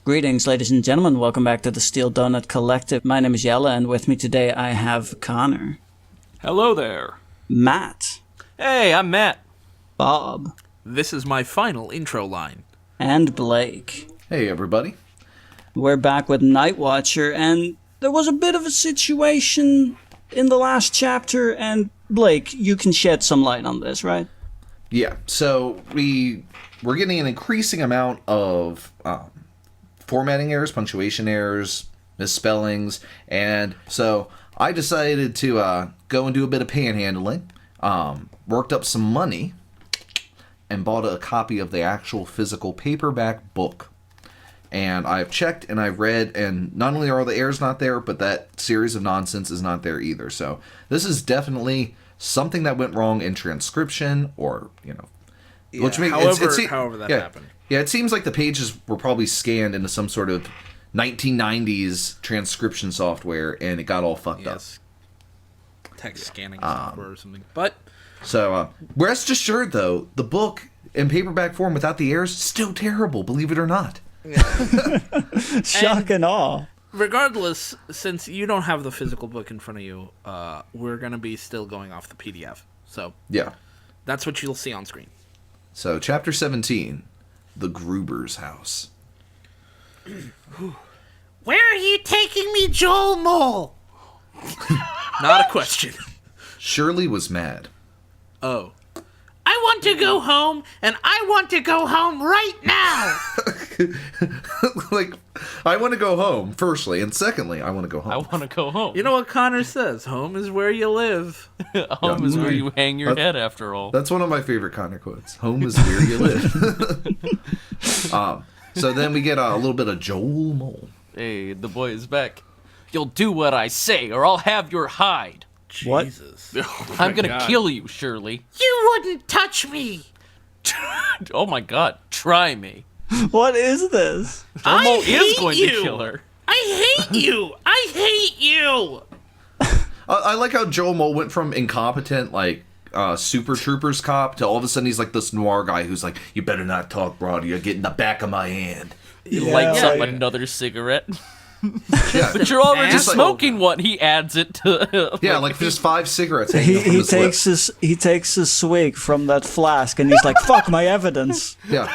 Greetings, ladies and gentlemen. Welcome back to the Steel Donut Collective. My name is Yella, and with me today I have Connor. Hello there. Matt. Hey, I'm Matt. Bob. This is my final intro line. And Blake. Hey, everybody. We're back with Night Watcher, and there was a bit of a situation in the last chapter, and Blake, you can shed some light on this, right? Yeah, so we're getting an increasing amount of formatting errors, punctuation errors, misspellings, and so I decided to go and do a bit of panhandling, worked up some money, and bought a copy of the actual physical paperback book. And I've checked and I've read, and not only are the errors not there, but that series of nonsense is not there either. So this is definitely something that went wrong in transcription, or, you know... Yeah, which makes, however that yeah, happened. Yeah, it seems like the pages were probably scanned into some sort of 1990s transcription software, and it got all fucked up. Text scanning software or something. But So, rest assured, though, the book in paperback form without the errors, still terrible, believe it or not. Shock and awe. regardless, since you don't have the physical book in front of you, we're going to be still going off the PDF. So Yeah. that's what you'll see on screen. So, Chapter 17, The Gruber's House. Where are you taking me, Joel Mole? Not a question. Shirley was mad. Oh. I want to go home, and I want to go home right now. Like, I want to go home, firstly, and secondly, I want to go home. I want to go home. You know what Connor says? Home is where you live. Home is where you hang your head, after all. That's one of my favorite Connor quotes. Home is where you live. So then we get a little bit of Joel Mole. Hey, the boy is back. You'll do what I say, or I'll have your hide. What? Jesus. I'm gonna kill you, Shirley. You wouldn't touch me. Oh my god, try me. What is this? Elmo is hate going you. to kill her. I hate you. I hate you. I like how Joel Mole went from incompetent, like, Super Troopers cop to all of a sudden he's like this noir guy who's like, you better not talk, Brody, you'll get in the back of my hand. He lights up yeah. another cigarette. Yeah, But you're already Just like- smoking one. He adds it to. yeah, like just 5 cigarettes. hanging He, from he his takes lip. his swig from that flask, and he's like, "Fuck my evidence." Yeah.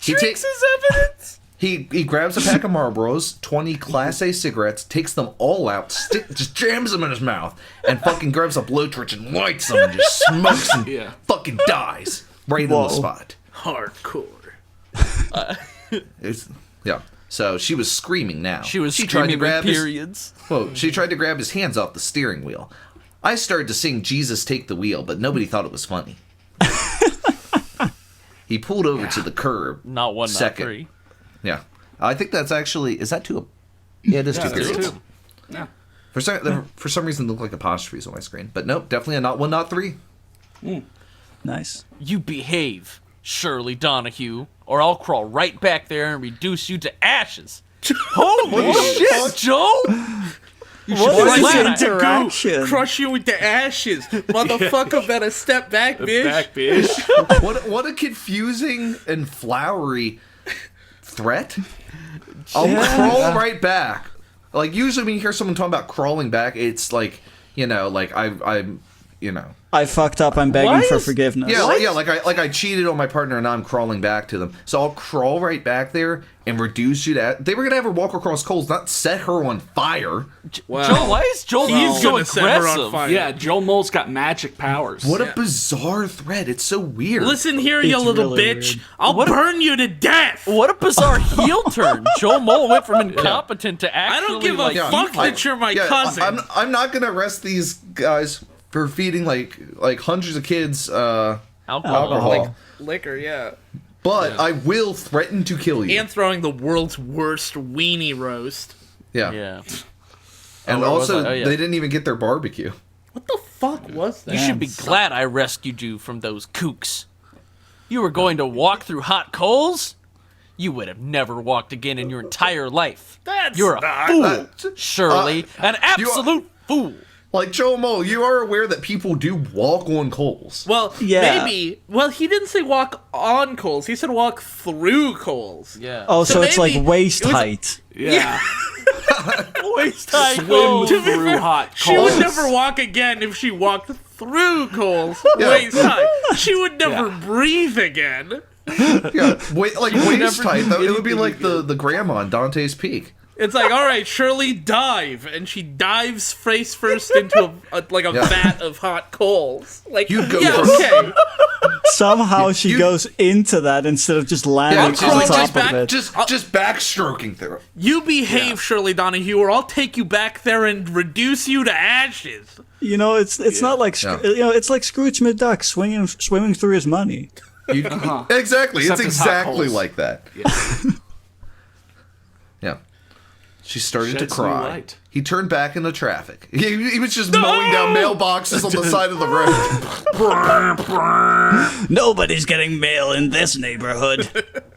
He Drinks takes his evidence. he grabs a pack of Marlboros, 20 Class A cigarettes, takes them all out, just jams them in his mouth, and fucking grabs a blowtorch and lights them and just smokes and Yeah. fucking dies right Whoa. on the spot. Hardcore. It's, yeah. So she was screaming now. She was tried to screaming grab with his, periods. Well, she tried to grab his hands off the steering wheel. I started to sing Jesus Take the Wheel, but nobody thought it was funny. He pulled over to the curb. Not one, Second. not three. Yeah. I think that's actually... Is that two? Yeah, it is two there's periods. two. Yeah. For some reason, it looked like apostrophes on my screen. But nope, definitely a not one, not three. Nice. You behave, Shirley Donahue, or I'll crawl right back there and reduce you to ashes. Holy shit, Joe! You What be is glad this I- interaction? Crush you with the ashes. Motherfucker better step back, bitch. Back, bitch. What a confusing and flowery threat. I'll crawl right back. Like, usually when you hear someone talking about crawling back, it's like, you know, like I'm, you know. I fucked up. I'm begging Why for is- forgiveness. Yeah, like I cheated on my partner and now I'm crawling back to them. So I'll crawl right back there and reduce you to... They were going to have her walk across coals, not set her on fire. Wow. Joe, why is Joel being He's so gonna set her on aggressive? fire. Yeah, Joel Mole's got magic powers. What a bizarre threat. It's so weird. Listen here, you It's little really bitch. weird. I'll burn you to death. What a bizarre heel turn. Joel Mole went from incompetent to I actually don't give a like fuck evil. that you're my cousin. I'm not going to arrest these guys for feeding like hundreds of kids alcohol. Like, Liquor, yeah. But I will threaten to kill you. And throwing the world's worst weenie roast. Yeah. yeah. And where was also, I? Oh, yeah. they didn't even get their barbecue. What the fuck was that? You should be glad I rescued you from those kooks. You were going to walk through hot coals? You would have never walked again in your entire life. That's You're a not- fool, Shirley. An absolute fool. Like, Joe Mo, you are aware that people do walk on coals. Well, Yeah. maybe. Well, he didn't say walk on coals. He said walk through coals. Yeah. Oh, So so it's like maybe waist it was- height. Yeah. Waist high Swim goals. through hot She coals. would never walk again if she walked through coals Yeah. waist high. She would never Yeah. breathe again. Yeah, like waist never height. do Though, it would be anything like the grandma on Dante's Peak. It's like, all right, Shirley, dive, and she dives face first into a Yeah. vat of hot coals. Like, You go yeah, for- okay. Somehow she you- goes into that instead of just landing she's on like, top just of back- it. just backstroking through it. You behave, Shirley Donahue, or I'll take you back there and reduce you to ashes. You know, it's not like Yeah. you know, it's like Scrooge McDuck swimming through his money. You, Exactly, Except it's it's hot exactly coals. like that. Yeah. She started Sheds to new cry. light. He turned back into traffic. He was just mowing down mailboxes on the side of the road. Nobody's getting mail in this neighborhood.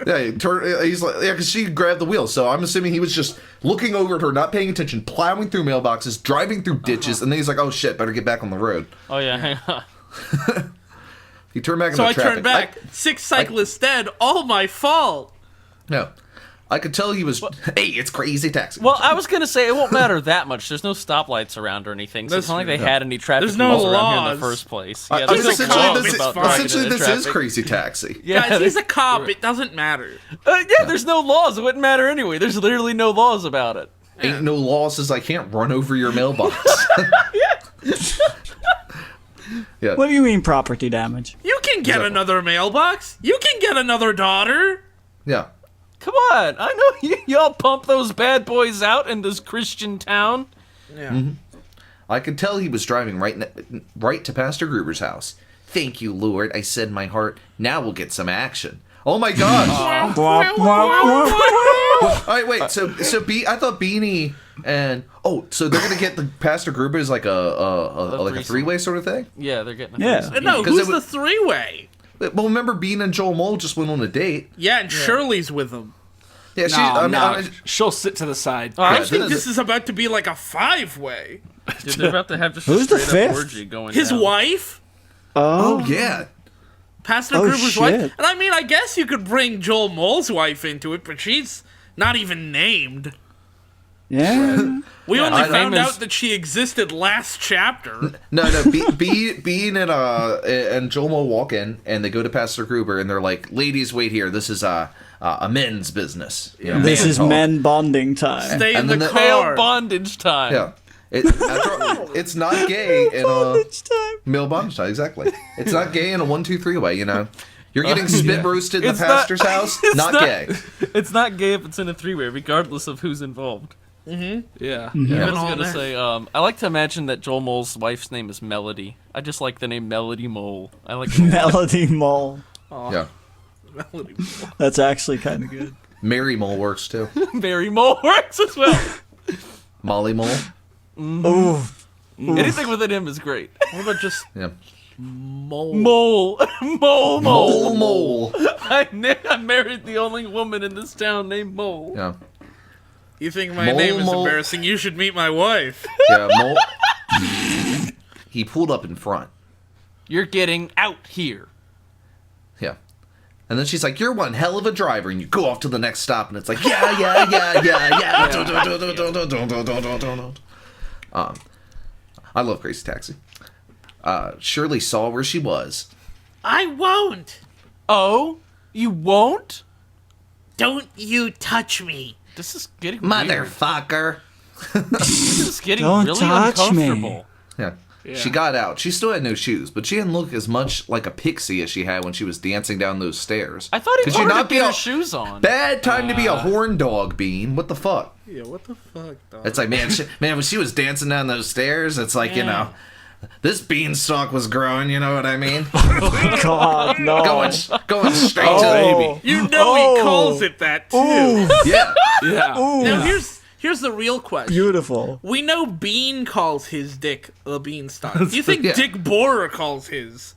Yeah, he's like, yeah, because she grabbed the wheel. So I'm assuming he was just looking over at her, not paying attention, plowing through mailboxes, driving through ditches, and then he's like, "Oh shit, better get back on the road." Oh yeah, hang on. He turned back So into I traffic. turned back. 6 cyclists dead. All my fault. No, I could tell he was. Hey, it's Crazy Taxi. Well, I was gonna say it won't matter that much. There's no stoplights around or anything, so it's That's not like true. they had any traffic There's no rules around here in laws. the first place. I- Yeah, I there's mean, no essentially, laws this- about essentially, driving this into is traffic. Crazy Taxi. Yeah, Guys, he's they- a cop. It doesn't matter. yeah, there's no laws. It wouldn't matter anyway. There's literally no laws about it. Ain't no law says I can't run over your mailbox. Yeah. What do you mean property damage? You can get another mailbox. You can get another daughter. Yeah. Come on, I know y'all pump those bad boys out in this Christian town. Yeah. I could tell he was driving right to Pastor Gruber's house. Thank you, Lord, I said in my heart. Now we'll get some action. Oh my gosh! Wah, wah, wah. All right, wait. So I thought Beanie and so they're gonna get the Pastor Gruber as like a threesome. three-way sort of thing. Yeah, they're getting. Yeah. No, 'Cause who's it the would- three-way? Well, remember Bean and Joel Mole just went on a date. Yeah, and Shirley's with him. Yeah, No, she'll sit to the side. Oh, I was think gonna this is about to be like a five-way. Dude, they're about to have just Who's a the straight up fifth? orgy going His down. wife, Oh yeah. Pastor Oh, Gruber's wife. shit. And I mean, I guess you could bring Joel Mole's wife into it, but she's not even named. Yeah. We Yeah, only her found name out is- that she existed last chapter. No. Bean and Joel Mole walk in and they go to Pastor Gruber and they're like, "Ladies, wait here. This is a men's business. You know, This man is talk." men bonding time. Stay in And the then the- Male car. bondage time. Yeah. It's not gay in a Bondage time. male bondage time, exactly. It's not gay in a 1-2-3 way, you know. You're getting spit roasted in It's the not- pastor's house. it's Not gay. It's not gay if it's in a three-way, regardless of who's involved. Yeah. Yeah, I Even was all gonna that. say, I like to imagine that Joel Mole's wife's name is Melody. I just like the name Melody Mole. I like it a lot. Melody Mole. Yeah. That's actually kind of good. Mary Mole works too. Mary Mole works as well. Molly Mole. Ooh. Anything with an M is great. What about just Yeah. Mole? Mole. Mole. Mole Mole. I married the only woman in this town named Mole. Yeah. You think my Mole, name is Mole. embarrassing? You should meet my wife. Yeah. Mole. He pulled up in front. You're getting out here. Yeah. And then she's like, "You're one hell of a driver," and you go off to the next stop, and it's like, yeah. I love Crazy Taxi. Shirley saw where she was. I won't. Oh, you won't? Don't you touch me. This is getting weird. Motherfucker. This is getting Don't really touch me. uncomfortable. Yeah. Yeah. She got out. She still had no shoes, but she didn't look as much like a pixie as she had when she was dancing down those stairs. I thought he Could told you her to not be get a her shoes on. bad time to be a horn dog, Bean? What the fuck? Yeah, what the fuck, dog? It's like, man, when she was dancing down those stairs, it's like, you know, this beanstalk was growing, you know what I mean? God, no. going straight to Oh. You know he calls it that too. the... Yeah. Yeah. Now here's the real question. Beautiful. We know Bean calls his dick the beanstalk. Do you think Yeah. Dick Borer calls his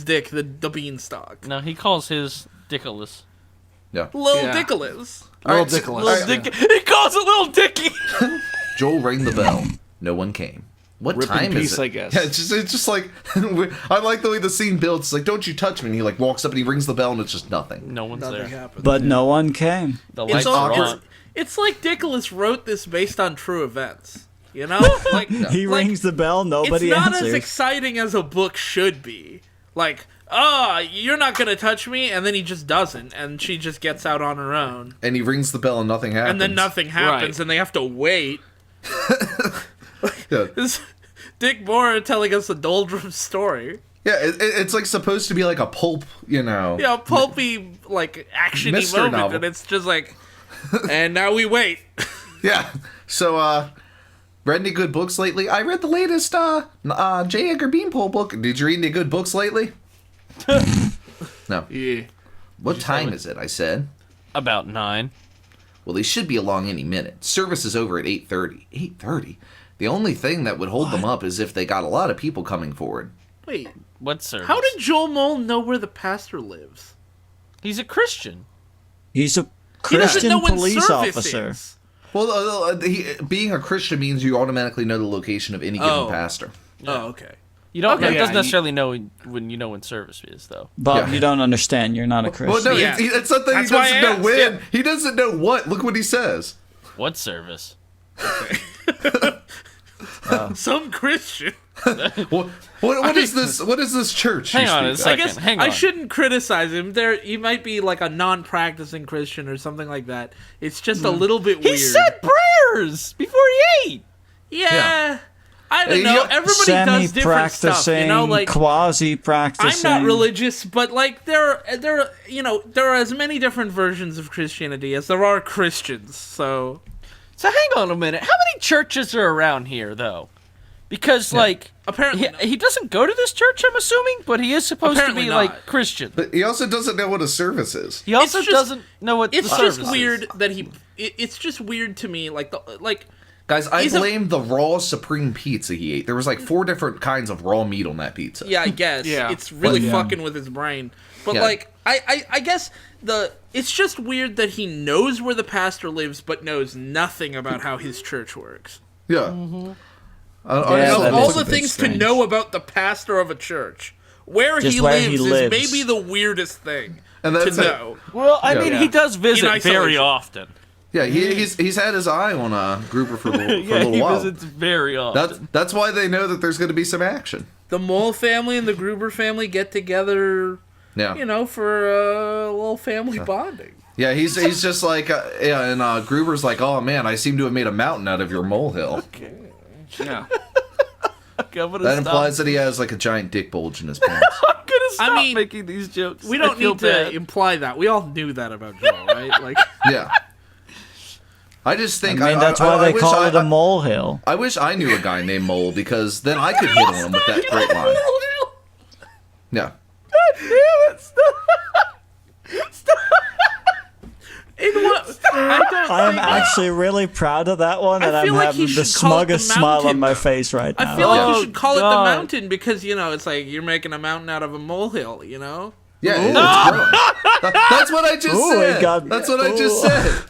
dick the beanstalk? No, he calls his Dickolas. Lil Yeah. Dickolas. All right, Dickolas. all right, He calls it Little Dicky. Joel rang the bell. No one came. What Rip in time peace, is it? I guess. Yeah, it's just like I like the way the scene builds. It's like, don't you touch me? And he like walks up and he rings the bell and it's just nothing. No one's Nothing there. happened. But no one came. The It's, lights all, are awkward. on. it's like Nicholas wrote this based on true events. You know, like He like, rings the bell, nobody it's not answers. as exciting as a book should be. Like, you're not gonna touch me, and then he just doesn't, and she just gets out on her own, And he rings the bell and nothing happens. and then nothing happens, Right. and they have to wait. Yeah, This Dick Moore telling us a doldrum story. yeah it's like supposed to be like a pulp, you know. Yeah, pulpy, like, actiony Mystery moment, novel. and it's just like, and now we wait. Yeah. So, read any good books lately? I read the latest J. Edgar Beanpole book. Did you read any good books lately? No. Yeah. What time is it? I said. About 9. Well, they should be along any minute. Service is over at 8:30. 8:30? The only thing that would hold them up is if they got a lot of people coming forward. Wait, What service? how did Joel Mole know where the pastor lives? He's a Christian. He's a He doesn't Christian know when police service officer. is. Well, being a Christian means you automatically know the location of any given Oh. pastor. Oh, okay. You don't. Okay. It doesn't Yeah, necessarily know when you know when service is, though. But Yeah. you don't understand. You're not a Christian. Well, no, Yeah. it's not that he That's why doesn't I know asked, when. yeah. He doesn't know what. Look what he says. What service? Some Christian. What is this? What is this church? Hang you on a speak of? I guess Hang I on. shouldn't criticize him. He might be like a non-practicing Christian or something like that. It's just a little bit He weird. said prayers before he ate. yeah. I don't Hey, know. you- Everybody does different stuff, you know. Like, I'm quasi-practicing. not religious, but like there are as many different versions of Christianity as there are Christians. So So hang on a minute. How many churches are around here, though? Because like apparently, he doesn't go to this church, I'm assuming, but he is supposed Apparently to be not. like Christian. But he also doesn't know what a service is. He also just- doesn't know what it's the just service weird is. that it's just weird to me. Like Guys, I He's a- blame the raw supreme pizza he ate. There was like 4 different kinds of raw meat on that pizza. yeah, I guess Yeah. it's really But, yeah. fucking with his brain. But Yeah. like I guess it's just weird that he knows where the pastor lives, but knows nothing about how his church works. Yeah. Yeah, Of that all is a the bit things strange. to know about the pastor of a church, where Just he where lives he is lives. maybe the weirdest thing And to that's it. know. Well, I mean, Yeah. he does visit In very isolation. often. Yeah, he's had his eye on Gruber for a Yeah, little he while. visits very often. That's why they know that there's going to be some action. The Mole family and the Gruber family get together, Yeah. you know, for a little family bonding. Yeah, he's just like and Gruber's like, "Oh man, I seem to have made a mountain out of your molehill." Yeah. Okay, I'm gonna That stop. implies that he has like a giant dick bulge in his pants. I'm gonna stop I mean, making these jokes. We I don't feel need to bad. imply that. We all knew that about Joel, right? Like, Yeah. I just think I mean, that's why they wish call I- it a molehill. I wish I knew a guy named Mole because then I could hit on him with that great line. Yeah. in what? I don't I'm think- actually really proud of that one, I and I'm feel like having he the should call it the smuggest smile on mountain. my face right now. I feel like Oh, you should call it the God. mountain because, you know, it's like you're making a mountain out of a molehill, you know? Yeah, it's growing. That's what I just Ooh, said. it got- That's what I just ooh. said.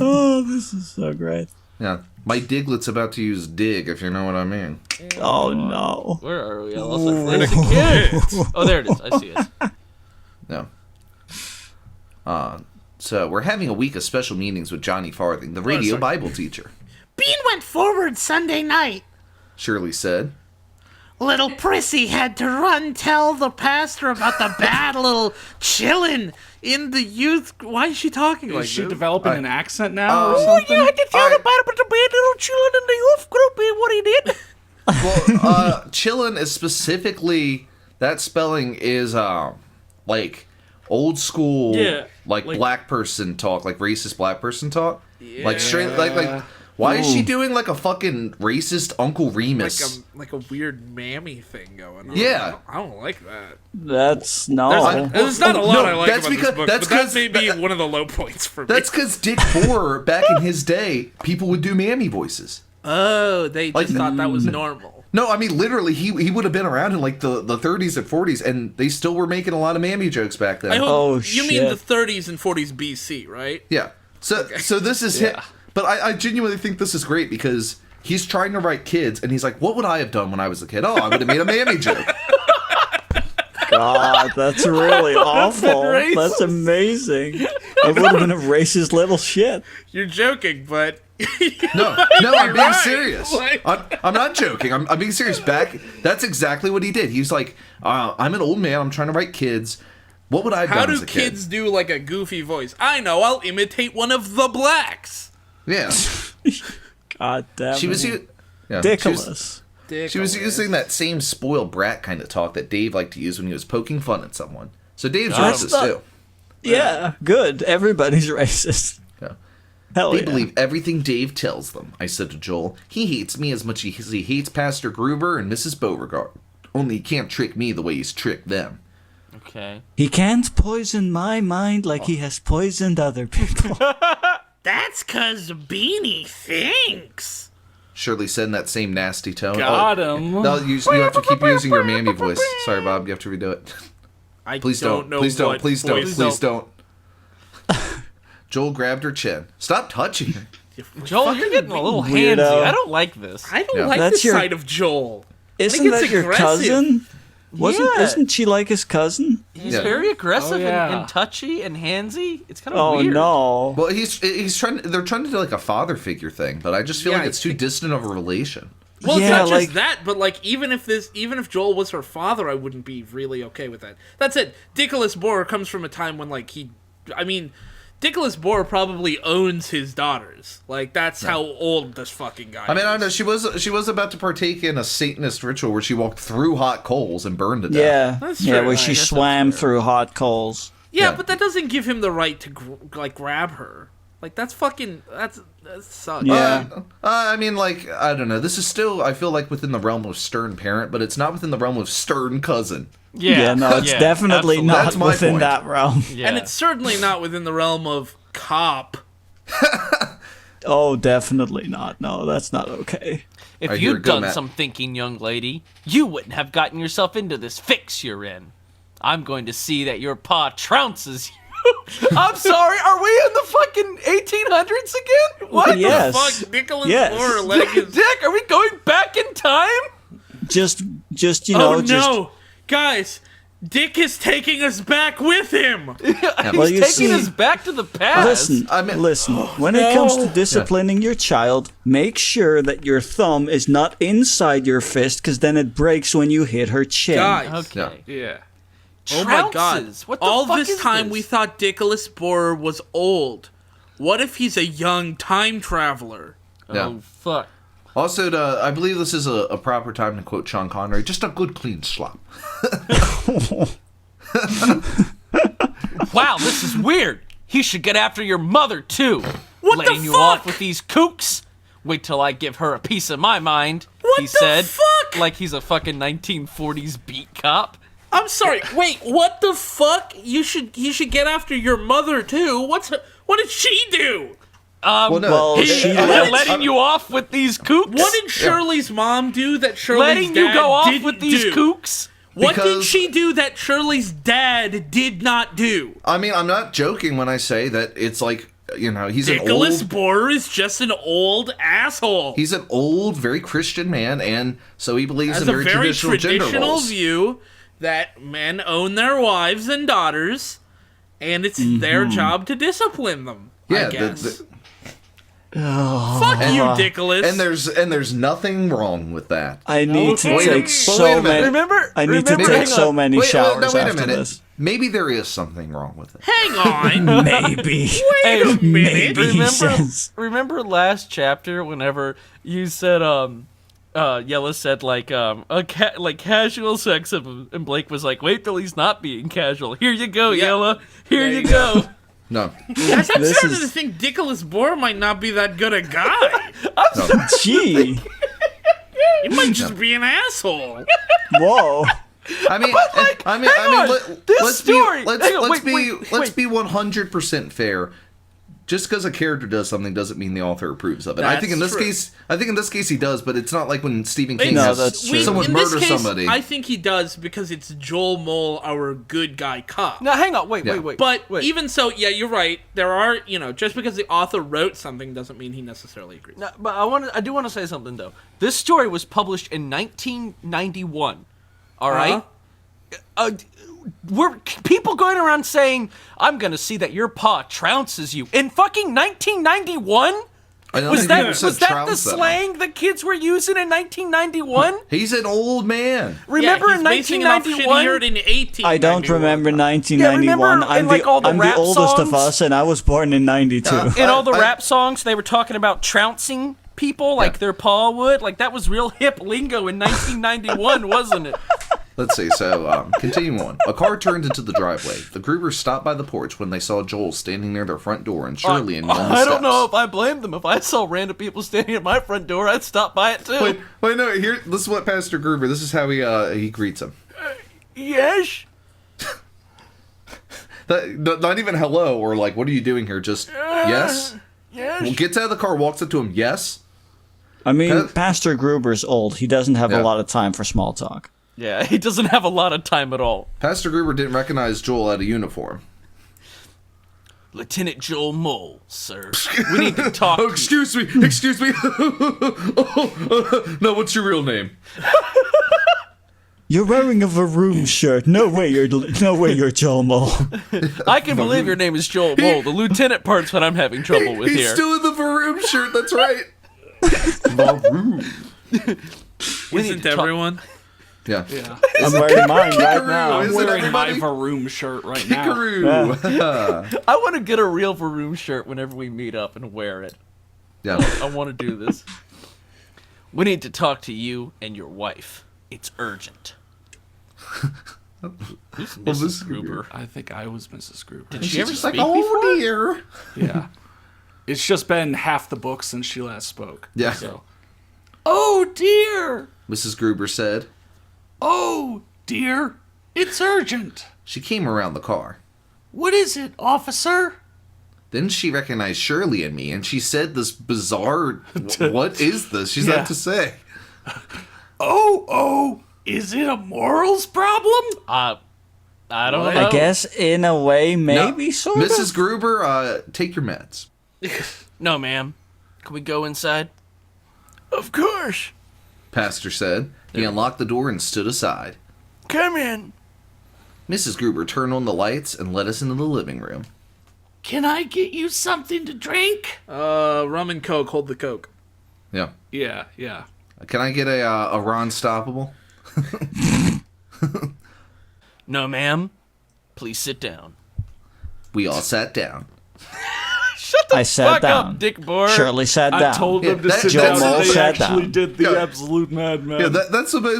Oh, this is so great. Yeah, my Diglet's about to use dig, if you know what I mean. Oh no. Where are we? I lost my place. Kids. Oh, there it is. I see it. No. So we're having a week of special meetings with Johnny Farthing, the radio sorry. Bible teacher. Bean went forward Sunday night. Shirley said. Little Prissy had to run tell the pastor about the bad little Chillin' in the youth. Why is she talking like Is she this? developing an accent now or Oh, something? you had to tell I- about the bad little children in the youth group and what he did. Well, chillin' is specifically that spelling is like old school, Yeah, like like- black person talk, like racist black person talk, like straight, like. Why is she doing like a fucking racist Uncle Remus? like a weird mammy thing going on. Yeah. I don't like that. That's no. There's not a lot no, I like that's about because- this book, that's but that 'cause may be that- one of the low points for me. That's because Dick Boer, back in his day, people would do mammy voices. Oh, they Like- just thought that was normal. No, I mean literally, he would have been around in like the 30s and 40s, and they still were making a lot of mammy jokes back then. I hope Oh, you mean shit. the 30s and 40s BC, right? Yeah. So this is him. But I genuinely think this is great because he's trying to write kids, and he's like, what would I have done when I was a kid? Oh, I would have made a mammy joke. God, that's really awful. racist. That's amazing. It would have been a racist little shit. You're joking, but No, I'm being right. serious. Like- I'm not joking. I'm being serious. That's exactly what he did. He's like, I'm an old man. I'm trying to write kids. What would I have how done do as a kid? kids do like a goofy voice? I know, I'll imitate one of the blacks. Yeah. God damn She was, it. yeah, Ridiculous. she was using that same spoiled brat kind of talk that Dave liked to use when he was poking fun at someone. So Dave's racist not- too. Yeah, good. Everybody's racist. Yeah. Hell They yeah. believe everything Dave tells them, I said to Joel. He hates me as much as he hates Pastor Gruber and Mrs. Beauregard. Only he can't trick me the way he's tricked them. Okay. He can't poison my mind like he has poisoned other people. That's 'cause Beanie thinks. Shirley said in that same nasty tone. Got him. No, you have to keep using your mammy voice. Sorry, Bob, you have to redo it. I Please don't don't. know Please don't. what Please don't. voice- Please don't. Joel grabbed her chin. Stop touching her. Joel, you're getting a little Weirdo. handsy. I don't like this. I don't Yeah. like That's this your- side of Joel. Isn't it's that your aggressive. cousin? Yeah. Isn't she like his cousin? He's Yeah. very aggressive Oh, yeah. and touchy and handsy. It's kind of Oh weird. no. Well, he's trying. They're trying to do like a father figure thing, but I just feel Yeah, like it's too distant of a relation. Well, Yeah, it's not like- just that, but like even if Joel was her father, I wouldn't be really okay with that. That's it. Nicholas Bohr comes from a time when like Nicholas Bohr probably owns his daughters. Like that's how old this fucking guy. I mean, I is. know she was about to partake in a Satanist ritual where she walked through hot coals and burned to death. Yeah, That's yeah, true. where I she guess that's swam fair. through hot coals. Yeah, Yeah. but that doesn't give him the right to grab her. Like that sucks. Yeah. I mean, like, I don't know. This is still, I feel like, within the realm of stern parent, but it's not within the realm of stern cousin. Yeah, no, it's yeah, definitely absolutely. not That's my within point. that realm. Yeah. And it's certainly not within the realm of cop. Oh, definitely not. No, that's not okay. If Alright, here we you'd go, done Matt. some thinking, young lady, you wouldn't have gotten yourself into this fix you're in. I'm going to see that your pa trounces you. I'm sorry, are we in the fucking 1800s again? What Yes. Fuck, Nicholas Yes. Bohr letting the his... dick? Are we going back in time? Just you know, Oh just no, guys! Dick is taking us back with him. well, He's you taking see, us back to the past. listen, I mean- listen. When it comes to disciplining your child, make sure that your thumb is not inside your fist, because then it breaks when you hit her chin. Guys, Okay. Yeah. oh my god! Trounces. What the All fuck this is time this? we thought Nicholas Bohr was old. What if he's a young time traveler? Yeah. Oh fuck. Also, I believe this is a proper time to quote Sean Connery. Just a good clean slap. Wow, this is weird. He should get after your mother too. What the Letting you off fuck? with these kooks. Wait till I give her a piece of my mind. What he the said, fuck? like he's a fucking 1940s beat cop. I'm sorry. Wait, what the fuck? He should get after your mother too. What did she do? Well, no, well, it- she I let- mean, it's- letting you off with these kooks. What did Shirley's mom do that Shirley's letting dad you go off didn't with these do? kooks? What did Because- she do that Shirley's dad did not do? I mean, I'm not joking when I say that it's like, you know, he's Nicholas an old, Bohr is just an old asshole. he's an old, very Christian man, and so he believes Has in a very, very traditional gender traditional roles. view that men own their wives and daughters, and it's their job to discipline them. Yeah, I guess. Oh, Fuck you, Nicholas. and there's nothing wrong with that. I need to Wait a take minute. so Wait a minute. many. Remember? I need to remember- take hang so on. many showers wait a after minute. this. Maybe there is something wrong with it. Hang on. Maybe. Hey, Wait a minute. Maybe. He remember, says. remember last chapter whenever you said Yella said like like casual sex and Blake was like, wait till he's not being casual. Here you go, Yeah. Yella. Here There you you go. No, I'm This starting is- to think Nicholas Bohr might not be that good a guy. Gee. He might just be an asshole. Whoa. I mean, hang on. This let's story- be let's hang on, let's wait, be wait, let's wait. be 100% fair. just because a character does something doesn't mean the author approves of it. I think in That's this true. case he does, but it's not like when Stephen King No, has that's true. someone in this murder case, somebody. I think he does because it's Joel Mole, our good guy cop. Now, hang on. Wait. But wait. even so, yeah, you're right. There are, just because the author wrote something doesn't mean he necessarily agrees. No, but I do want to say something though. This story was published in 1991. All right. Were people going around saying, "I'm going to see that your pa trounces you" in fucking 1991? I don't Was think that people said was that the trounce them. slang the kids were using in 1991? He's an old man. Remember yeah, he's in basing it off shit he heard 1991? in 1891. I don't remember Yeah, 1991. remember in, like, all the I'm the rap oldest of songs? us, and I was born in 92. In all the I- rap songs, they were talking about trouncing people like their pa would. Like that was real hip lingo in 1991, wasn't it? Let's see. So, continuing on. A car turned into the driveway. The Grubers stopped by the porch when they saw Joel standing near their front door and Shirley on the steps. I don't know if I blame them. If I saw random people standing at my front door, I'd stop by it too. Wait, no. Here, this is what Pastor Gruber. This is how he greets him. Yes. Not even hello or like, what are you doing here? Just yes. Yes. Well, gets out of the car, walks up to him. Yes. I mean, Pastor Gruber's old. He doesn't have Yeah. a lot of time for small talk. Yeah, he doesn't have a lot of time at all. Pastor Gruber didn't recognize Joel out of uniform. Lieutenant Joel Mole, sir. We need to talk. Oh, excuse me. Excuse me. No, what's your real name? You're wearing a Varoom shirt. No way you're Joel Mole. I can believe your name is Joel Mole. The lieutenant part's what I'm having trouble with He's here. still in the Varoom shirt. That's right. Varoom. We need Isn't to talk- everyone? Yeah. I'm wearing mine right Kikaroo, now. is I'm it wearing my everybody? Varoom shirt right now. Kikaroo. I want to get a real Varoom shirt whenever we meet up and wear it. Yeah. I want to do this. We need to talk to you and your wife. It's urgent. Who's Mrs. this- Gruber? I think I was Mrs. Gruber. Did she ever She's like, speak oh before? dear. Yeah. It's just been half the book since she last spoke. Yeah. So, Oh dear! Mrs. Gruber said. oh, dear, it's urgent. She came around the car. What is it, officer? Then she recognized Shirley and me, and she said this bizarre, what is this? She's Yeah. had to say. Oh, is it a morals problem? I don't What? know. I guess in a way, maybe No. sort Mrs. of. Gruber, take your meds. No, ma'am. Can we go inside? Of course. Pastor said. He unlocked the door and stood aside. Come in. Mrs. Gruber turned on the lights and led us into the living room. Can I get you something to drink? Rum and Coke. Hold the Coke. Yeah. Yeah. Can I get a Ron Stoppable? No, ma'am. Please sit down. We all sat down. I sat Fuck down. up, Dick Boar. Shirley sat I down. told them to that- sit Joel down. Mole And they sat actually down. did the Yeah. absolute madman. Yeah, that's one of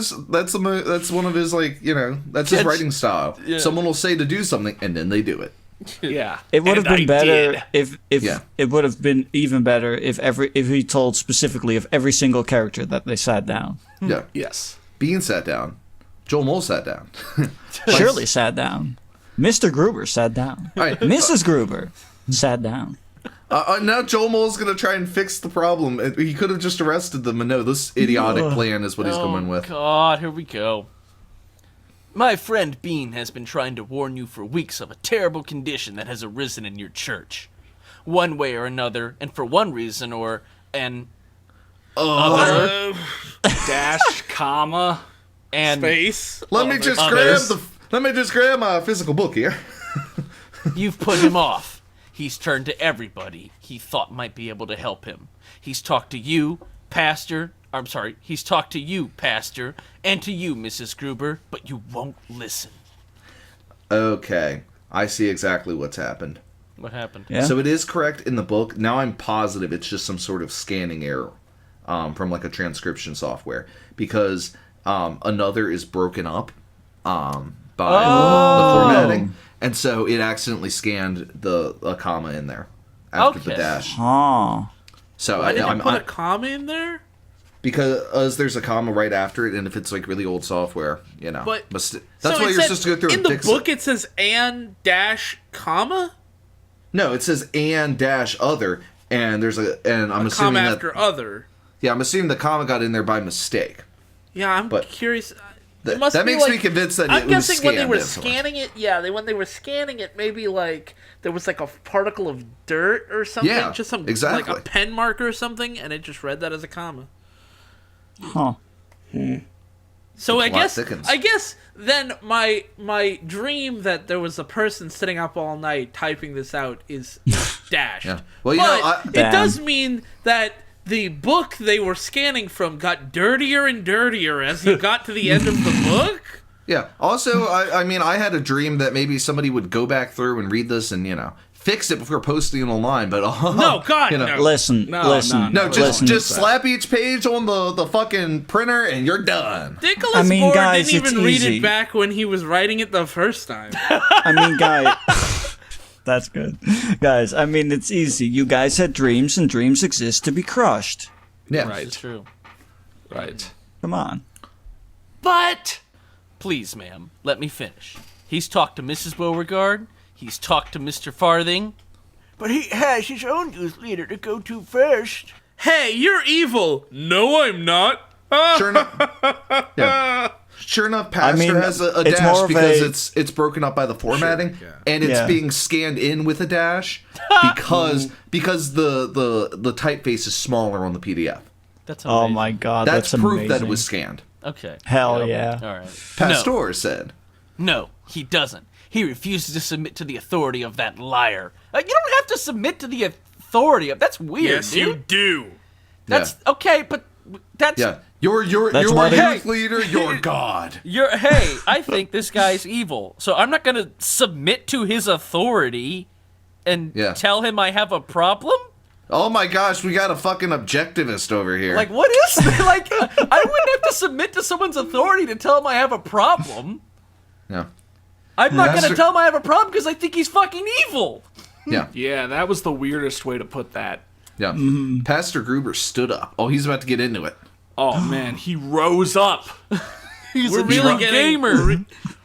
his, like, that's his That's- writing style. yeah. Someone will say to do something, and then they do it. Yeah. It would have And been I better did. if Yeah. it would have been even better if he told specifically of every single character that they sat down. Yeah. Yes. Bean sat down. Joel Mole sat down. Shirley sat down. Mr. Gruber sat down. All right. Mrs. Gruber sat down. Now Joel Mole's going to try and fix the problem. He could have just arrested them, and no, this idiotic plan is what he's going with. God, here we go. My friend Bean has been trying to warn you for weeks of a terrible condition that has arisen in your church. One way or another, and for one reason or an other, Dash, comma. and Space. Let me just grab my physical book here. you've put him off. He's turned to everybody he thought might be able to help him. He's talked to you, Pastor. He's talked to you, Pastor, and to you, Mrs. Gruber, but you won't listen. Okay, I see exactly what's happened. What happened? Yeah. So it is correct in the book. Now I'm positive it's just some sort of scanning error from like a transcription software because another is broken up by the formatting, and so it accidentally scanned a comma in there after the Okay. dash. Huh. So Why did you put a I'm comma in there? because there's a comma right after it, and if it's like really old software, But that's so why it you're said- supposed to go through in and the fix book. it. It says and dash comma. No, it says and dash other, and there's and I'm assuming comma that after other. yeah, I'm assuming the comma got in there by mistake. Yeah, I'm But curious. That, It must that be makes like, me convinced that I'm it was guessing when they scanned were in somewhere. scanning it, when they were scanning it, maybe like there was like a particle of dirt or something, Yeah, just some exactly. like a pen mark or something, and it just read that as a comma. Huh. So I plot thickens. guess then my dream that there was a person sitting up all night typing this out is dashed. Yeah. Well, you but know, I- it Damn. does mean that the book they were scanning from got dirtier and dirtier as you got to the end of the book. Yeah. Also, I mean, I had a dream that maybe somebody would go back through and read this and fix it before posting it online. But No, God, no. Listen, No, listen. no, No, listen. just slap each page on the fucking printer and you're done. Nicholas I mean, Moore guys, didn't it's even read easy. it back when he was writing it the first time. I mean, guys. That's good. Guys, I mean, it's easy. You guys had dreams, and dreams exist to be crushed. Yeah. Right. It's true. Right. Come on. But please, ma'am, let me finish. He's talked to Mrs. Beauregard. He's talked to Mr. Farthing. But he has his own youth leader to go to first. Hey, you're evil. No, I'm not. Sure enough. Yeah. Sure enough, Pastor mean, has a it's dash more of because a- it's broken up by the formatting and it's Yeah. being scanned in with a dash because the typeface is smaller on the PDF. That's Oh amazing. my God, That's that's proof amazing. that it was scanned. Okay. Hell Yep. yeah. All right. Pastor said. No, he doesn't. He refuses to submit to the authority of that liar. You don't have to submit to the authority of. That's weird, Yes, dude. you do. That's okay, but that's Yeah. You're That's what it- youth leader, you're God. Hey, I think this guy's evil, so I'm not gonna submit to his authority and Yeah. tell him I have a problem. Oh my gosh, we got a fucking objectivist over here. Like, what is that? Like, I wouldn't have to submit to someone's authority to tell him I have a problem. yeah. I'm not That's gonna tr- tell him I have a problem because I think he's fucking evil. Yeah. Yeah, that was the weirdest way to put that. Yeah. Mm-hmm. Pastor Gruber stood up. Oh, he's about to get into it. Oh man, he rose up. He's We're a really drunk getting gamer.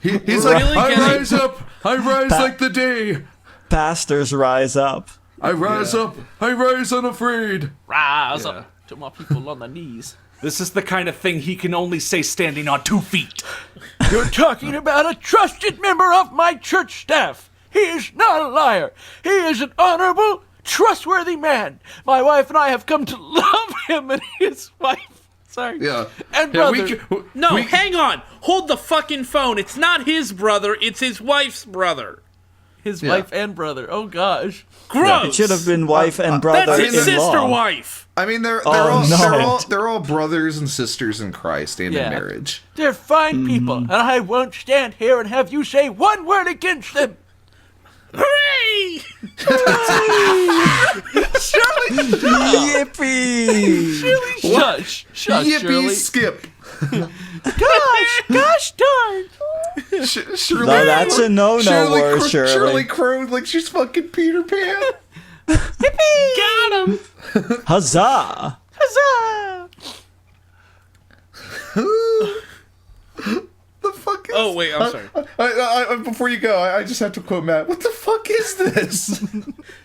He's We're like, really I getting- rise up. I rise like the day. Pastors rise up. I rise up. I rise unafraid. Rise Yeah. up to my people on the knees. This is the kind of thing he can only say standing on 2 feet. You're talking about a trusted member of my church staff. He is not a liar. He is an honorable, trustworthy man. My wife and I have come to love him and his wife. Sorry. Yeah. And Yeah, brother. No, hang on. Hold the fucking phone. It's not his brother. It's his wife's brother. His Yeah. wife and brother. Oh gosh. Gross. It should have been wife and brother. That's his in law. sister wife. I mean, they're no. all brothers and sisters in Christ and Yeah. in marriage. They're fine people, and I won't stand here and have you say one word against them. Hooray! Yippee! Shush. Shush, Yippee Shirley. skip. Gosh darn. Shirley, No, that's a no-no word, Shirley. Shirley crowed like she's fucking Peter Pan. Got him. Huzzah! Huzzah! The fuck is... Oh, wait, I'm sorry. Before you go, I just have to quote Matt. What the fuck is this?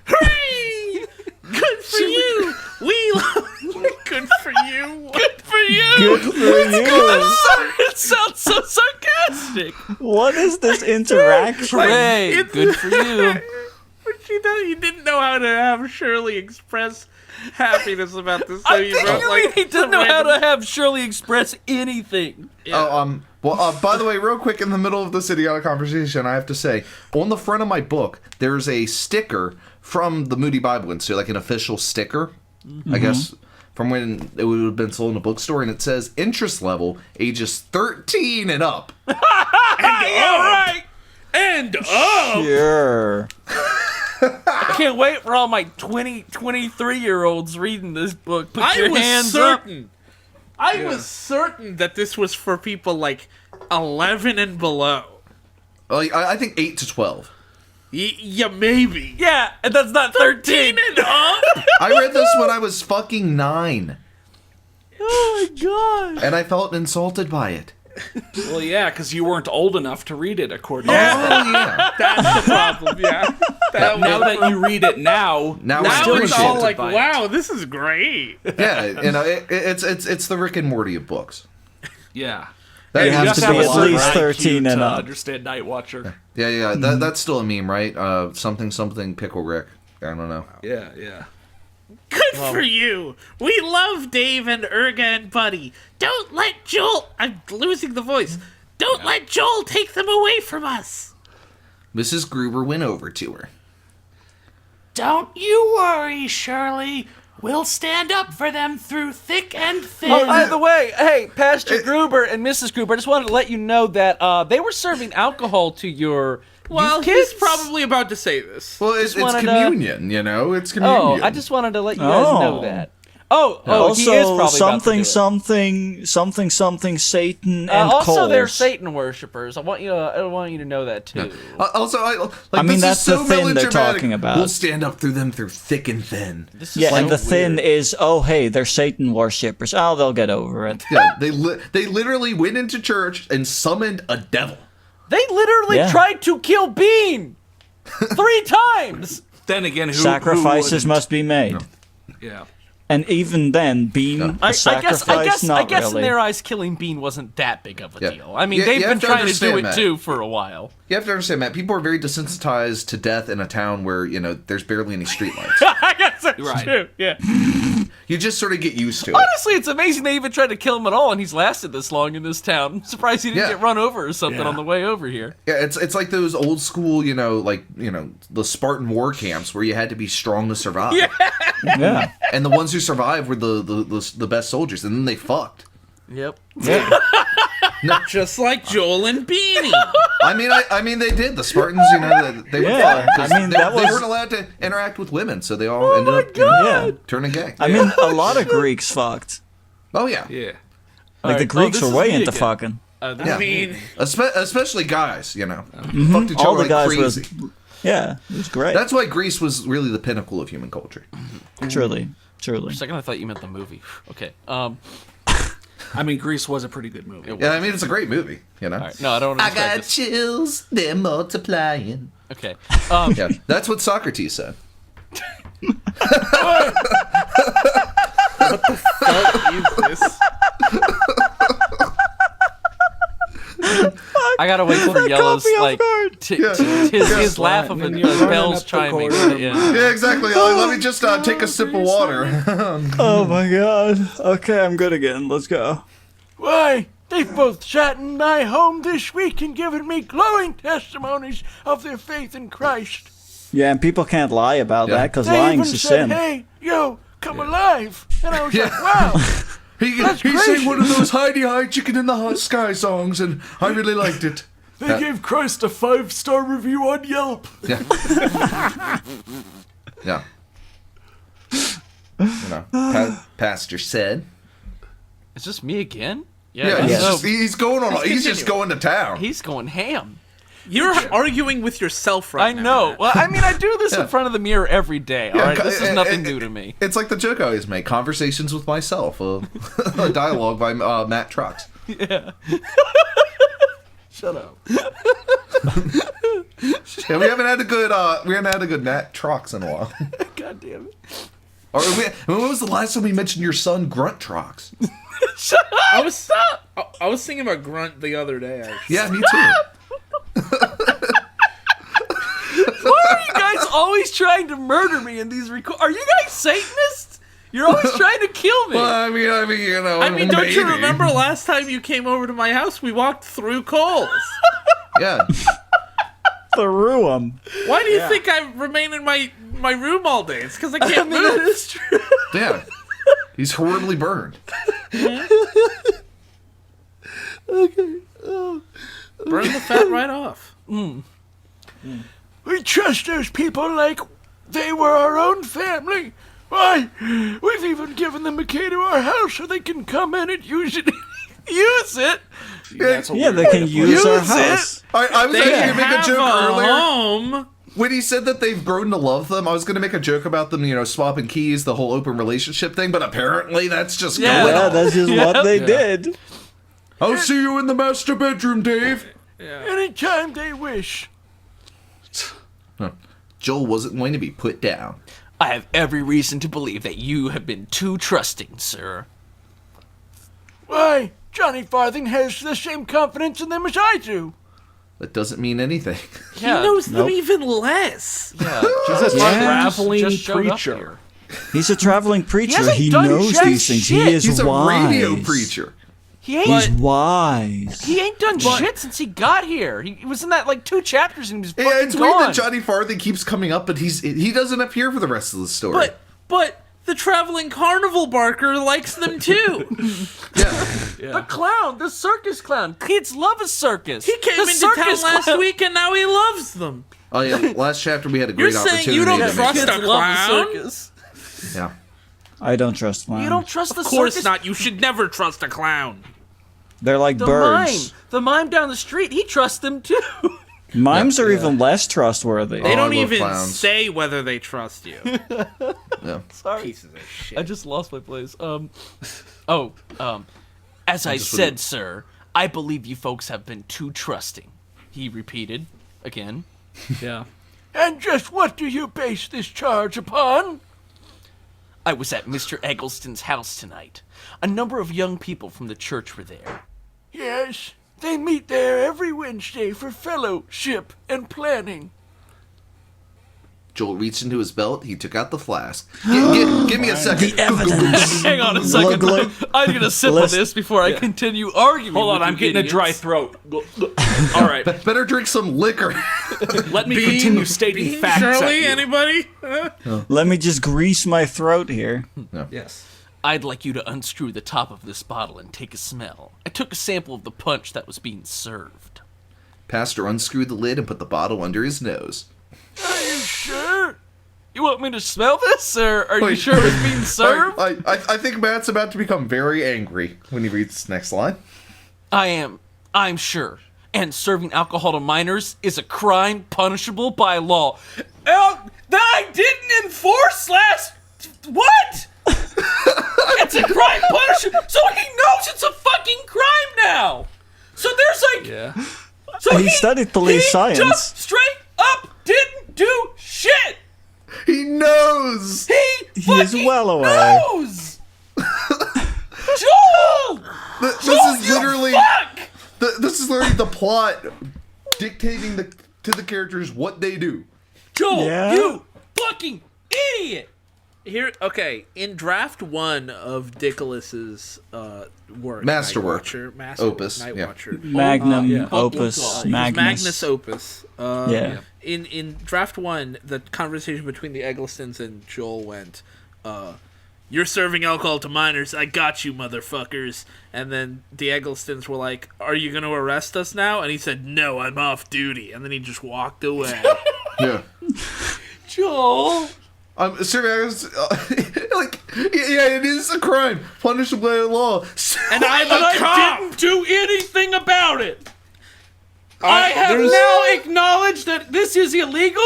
Hooray! Good for you. We love... Good for you. Good for you. Good for you! It sounds so sarcastic. What is this interaction? Hooray! It's- Good for you. But you didn't know how to have Shirley express happiness about this, so I you think wrote you like mean he didn't know how to have Shirley express anything. Oh, well, by the way, real quick, in the middle of this idiotic conversation, I have to say, on the front of my book, there's a sticker from the Moody Bible Institute, like an official sticker, I guess, from when it would have been sold in a bookstore, and it says interest level, ages 13 and up. Yeah, right. And Sure. I can't wait for all my 23-year-olds reading this book. Put I your was hands up. certain. I was certain that this was for people like 11 and below. Like, I think 8 to 12. Yeah, maybe. Yeah, and that's not 13. 13 and up? I read this when I was fucking 9, Oh my god. and I felt insulted by it. Well, yeah, because you weren't old enough to read it, according to Oh, yeah. That's the problem, yeah. Now that you read it now Now Now I it's appreciate all it. like, by it. wow, this is great. Yeah, it's the Rick and Morty of books. yeah. That- You have to be a at lot of least IQ 13 and to up. understand Night Watcher. Yeah, that's still a meme, right? Something pickle Rick. I don't know. Yeah. Good for you. We love Dave and Urga and Buddy. Don't let Joel. I'm losing the voice. Don't let Joel take them away from us. Mrs. Gruber went over to her. Don't you worry, Shirley. We'll stand up for them through thick and thin. Oh, by the way, hey, Pastor Gruber and Mrs. Gruber, I just wanted to let you know that they were serving alcohol to your Well, youth kids. he's probably about to say this. Well, it's wanted to- communion, It's communion. Oh, I just wanted to let you guys know Oh. that. Oh, he is Also, probably something, about to do it. something, Satan and Also, they're Coles. Satan worshippers. I want you to know that too. Also, I mean, this that's is so the thin they're melodramatic. talking about. We'll stand up through them through thick and thin. This is Yeah, and so the thin weird. is, oh, hey, they're Satan worshippers. Oh, they'll get over it. Yeah, they literally went into church and summoned a devil. They literally Yeah. tried to kill Bean 3 times. Then again, who Sacrifices who must be made. wouldn't? Yeah. And even then, being a I sacrifice, not guess really. in their eyes, killing Bean wasn't that big of a Yeah. deal. I mean, You- they've you been have to trying to do understand, it Matt. too for a while. You have to understand, Matt. People are very desensitized to death in a town where there's barely any streetlights. I guess that's Right. true. Yeah. You just sort of get used to it. Honestly, it's amazing they even tried to kill him at all, and he's lasted this long in this town. I'm surprised he didn't Yeah. get run over or something Yeah. on the way over here. Yeah, it's like those old school, the Spartan war camps where you had to be strong to survive. Yeah. And the ones who survived were the best soldiers, and then they fucked. Yep. Yeah. Just like Joel and Beanie. I mean, they did. The Spartans, they would Yeah, fuck. 'cause I mean, they, that they was- weren't allowed to interact with women, so they all ended up Yeah. turning gay. I mean, a lot of Greeks fucked. Oh yeah, Yeah. Like, the Alright, Greeks this were is way me into again. fucking. yeah. I mean, Especially guys, fucked each All other the like guys crazy. was, yeah, it was great. That's why Greece was really the pinnacle of human culture. Truly. For a second, I thought you meant the movie. Okay. I mean, Grease was a pretty good movie. Yeah, I mean, it's a great movie. All right. No, I don't want to describe this. chills, they're multiplying. Okay. Yeah, that's what Socrates said. use this. I gotta wait for Yellow's me off like guard. his laugh of a bells chiming. Yeah. Yeah, exactly. Let me just take a sip of water. Oh my god. Okay, I'm good again. Let's go. Why? They've both sat in my home this week and given me glowing testimonies of their faith in Christ. Yeah, and people can't lie about Yeah. that because They even lying's a said, sin. "Hey, yo, come alive!" And I was Yeah. like, "Wow." He That's sang crazy. one of those Heidi Chicken in the Sky songs, and I really liked it. They gave Christ a 5-star review on Yelp. Yeah. Yeah. Pastor said. Is this me again? Yeah, that's he's so- going on. He's just going to town. he's going ham. You're arguing with yourself right I now. know. Matt. Well, I mean, I do this Yeah. in front of the mirror every day. All right, co- this is nothing new to me. It's like the joke I always make: conversations with myself. A dialogue by Matt Trucks. Shut up. Yeah, we haven't had a good Matt Trucks in a while. God damn it. Or when was the last time we mentioned your son Grunt Trucks? I was thinking about Grunt the other day. Actually. Yeah, me too. Why are you guys always trying to murder me in these Are you guys Satanists? You're always trying to kill me. Well, I mean, I mean, don't you maybe. remember last time you came over to my house? We walked through Coles. Yeah. Through 'em. Why do you think I remain in my room all day? It's because I can't move. That is true. Yeah. He's horribly burned. Burn the fat right off. We trust those people like they were our own family. Why, we've even given them a key to our house so they can come in and use it. Use it? That's what Yeah, we they were can looking use our Use it. house. I was They actually gonna make a have joke a earlier. home. When he said that they've grown to love them, I was going to make a joke about them, swapping keys, the whole open relationship thing, but apparently that's just Yeah. going Yeah, on. that's just what they Yeah. did. I'll see you in the master bedroom, Dave. Anytime they wish. Joel wasn't going to be put down. I have every reason to believe that you have been too trusting, sir. Why, Johnny Farthing has the same confidence in them as I do. That doesn't mean anything. He knows them even less. Yeah, He's a Yeah. traveling just showed up preacher. here. He's a traveling preacher. hasn't He done knows jack these things. shit. He is He's a wise. radio preacher. He ain't. He's wise. He ain't done shit since he got here. He was in that like 2 chapters and he was fucking Yeah, it's gone. weird that Johnny Farthing keeps coming up, but he doesn't appear for the rest of the story. But the traveling carnival barker likes them too. The clown, the circus clown. Kids love a circus. He came The into town circus last clown. week and now he loves them. Oh yeah, last chapter we had a You're great saying opportunity. you don't to make trust it. a Kids love the clown? circus. Yeah. I don't trust clowns. You don't trust the Of course circus. not. You should never trust a clown. They're like The birds. the mime down the street. He trusts them too. Mimes are even less trustworthy. They I don't love even clowns. say whether they trust you. Yeah. Sorry, Pieces of shit. I just lost my place. As I just said, wouldn't- sir, I believe you folks have been too trusting. He repeated again. Yeah. And just what do you base this charge upon? I was at Mr. Eggleston's house tonight. A number of young people from the church were there. Yes, they meet there every Wednesday for fellowship and planning. Joel reached into his belt. He took out the flask. Give me a second. The evidence. Hang on a second. Glug, I'm gonna sip on Listen- this before I continue arguing. Hold on, with I'm you getting a dry idiots. throat. All right, Better drink some liquor. let me continue stating Bean facts. at Shirley, you. anybody? Let me just grease my throat here. Yes. I'd like you to unscrew the top of this bottle and take a smell. I took a sample of the punch that was being served. Pastor unscrewed the lid and put the bottle under his nose. Are you sure? You want me to smell this, or are you Wait. sure it's being served? I think Matt's about to become very angry when he reads this next line. I am. I'm sure. And serving alcohol to minors is a crime punishable by law. That I didn't enforce last. What? It's a crime punishable. So he knows it's a fucking crime now. So there's like. Yeah. So He studied police he science. Just straight up didn't do shit. He knows. He is fucking well aware. knows. Joel. This Joel, is you literally. fuck! This is literally the plot dictating to the characters what they do. Joel, Yeah? you fucking idiot! Here, okay. In draft 1 of Dickolus's work, Masterwork. Nightwatcher, Opus, Night yeah. Watcher, Magnum opus Magnus. Magnus Opus. Yeah. In draft 1, the conversation between the Egglestons and Joel went, "You're serving alcohol to minors. I got you, motherfuckers." And then the Egglestons were like, "Are you going to arrest us now?" And he said, "No, I'm off duty." And then he just walked away. Yeah. Joel! I'm serious. Like, yeah, it is a crime punishable by law. And I'm a I cop. didn't do anything about it! I have there's- now acknowledged that this is illegal,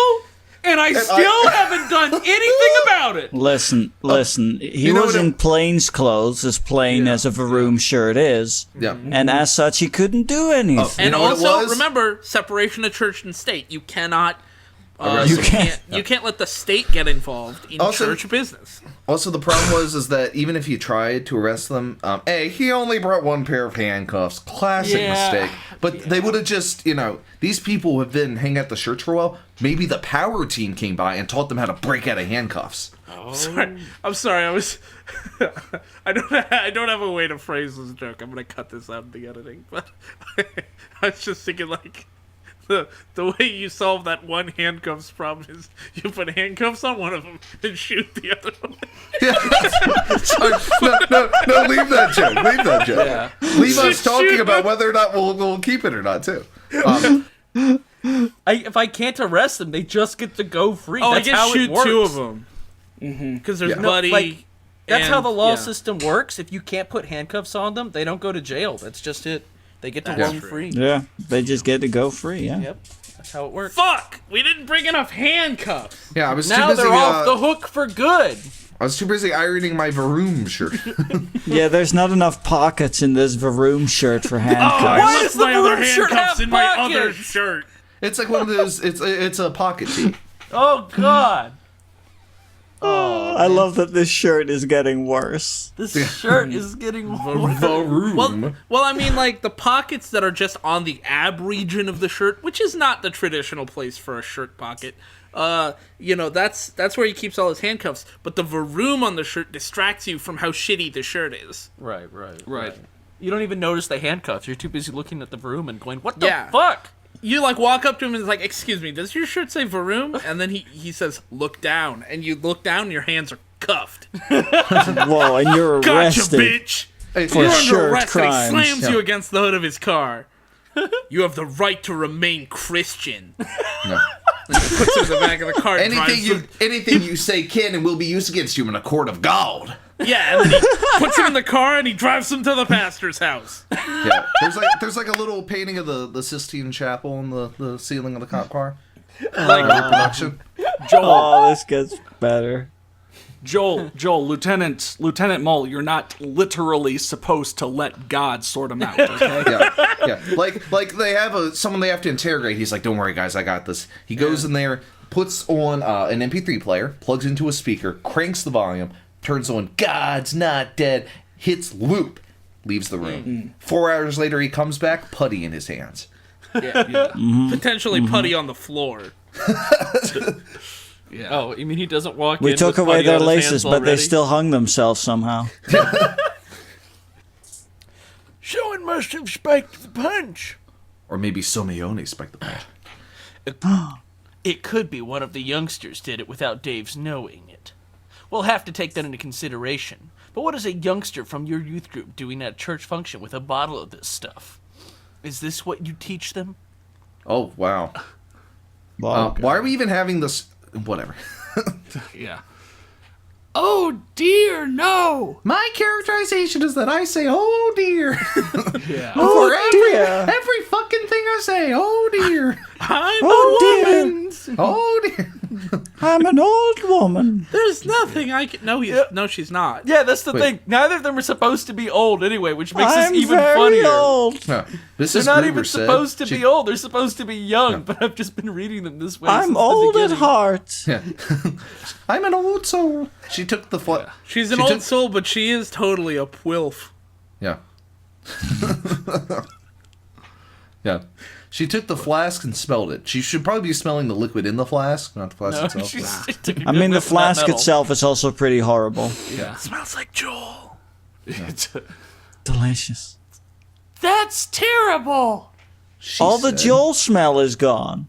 and I still haven't done anything about it! Listen. He You know was what in plain clothes, as plain as a Varoom shirt is. Yeah. And as such, he couldn't do anything. You And know what it also, was? remember, separation of church and state. You cannot. You can't- You can't let the state get involved in Also- church business. Also, the problem is that even if he tried to arrest them, he only brought one pair of handcuffs. Classic Yeah. mistake. But they would have just, these people have been hanging at the church for a while. Maybe the power team came by and taught them how to break out of handcuffs. I'm sorry. I was. I don't have a way to phrase this joke. I'm gonna cut this out in the editing. But I was just thinking like. The way you solve that one handcuffs problem is you put handcuffs on one of them and shoot the other one. No, leave that joke. Leave that joke. Yeah. Leave us talking about whether or not we'll keep it or not, too. If I can't arrest them, they just get to go free. Oh, That's I how guess shoot it works. two of them. Because there's Yeah. No, Buddy. like, That's how and- the law yeah. system works. If you can't put handcuffs on them, they don't go to jail. That's just it. They get to That's roam true. free. Yeah, they just get to go free, yeah. Yep. That's how it works. Fuck! We didn't bring enough handcuffs. Yeah, I was too Now busy. they're off the hook for good. I was too busy ironing my Varoom shirt. Yeah, there's not enough pockets in this Varoom shirt for I handcuffs. Why left does the my other blue shirt handcuffs have in my other pockets? shirt. It's like one of those. It's a pocket tee. Oh God. I love that this shirt is getting worse. This shirt is getting worse. Well, I mean, like, the pockets that are just on the ab region of the shirt, which is not the traditional place for a shirt pocket, that's where he keeps all his handcuffs. But the varoom on the shirt distracts you from how shitty the shirt is. Right. Right. You don't even notice the handcuffs. You're too busy looking at the room and going, "What the Yeah. fuck?" You, like, walk up to him and is like, "Excuse me, does your shirt say varoom?" And then he says, "Look down." And you look down and your hands are cuffed. Whoa, and you're Gotcha, arrested. bitch! For You're under shirt arrest, and he crimes. slams you against the hood of his car. You have the right to remain Christian. No. Puts him in the back of the car. and drives Anything you say can and will be used against you in a court of God. Yeah, and then he puts him in the car and he drives him to the pastor's house. Yeah, there's like a little painting of the Sistine Chapel on the ceiling of the cop car. Like reproduction. Oh, this gets better. Joel, Lieutenant Mull, you're not literally supposed to let God sort him out, okay? Yeah. Like they have someone they have to interrogate. He's like, "Don't worry, guys, I got this." He goes in there, puts on an MP3 player, plugs into a speaker, cranks the volume, turns on "God's Not Dead," hits loop, leaves the room. 4 hours later, he comes back, putty in his hands. Potentially putty on the floor. Yeah. Oh, you mean he doesn't walk in? We took with away putty their on his laces, hands but they already? still hung themselves somehow. Someone must have spiked the punch. Or maybe Somione spiked the punch. It could be one of the youngsters did it without Dave's knowing it. We'll have to take that into consideration. But what is a youngster from your youth group doing at a church function with a bottle of this stuff? Is this what you teach them? Oh, wow. Wow. Why are we even having this? Whatever. Yeah. Oh dear, no! My characterization is that I say, "Oh dear." Yeah. Oh, dear. Every fucking thing I say, "Oh dear." I'm Oh, a dear. woman. Oh dear. I'm an old woman. There's nothing I can. No, she's not. Yeah, that's the Wait. thing. Neither of them are supposed to be old anyway, which makes I'm this even very funnier. old. No, this They're is not Gruber even said. supposed to She- be old. They're supposed to be young, but I've just been reading them this way since I'm the old at beginning. heart. Yeah. I'm an old soul. She took the She's an She old took- soul, but she is totally a pwilf. Yeah. Yeah. She took the flask and smelled it. She should probably be smelling the liquid in the flask, not the flask No, itself. she took a I good mean, the whiff of that flask metal. itself is also pretty horrible. Yeah. Smells like Joel. Delicious. That's terrible! She All the said, Joel smell is gone.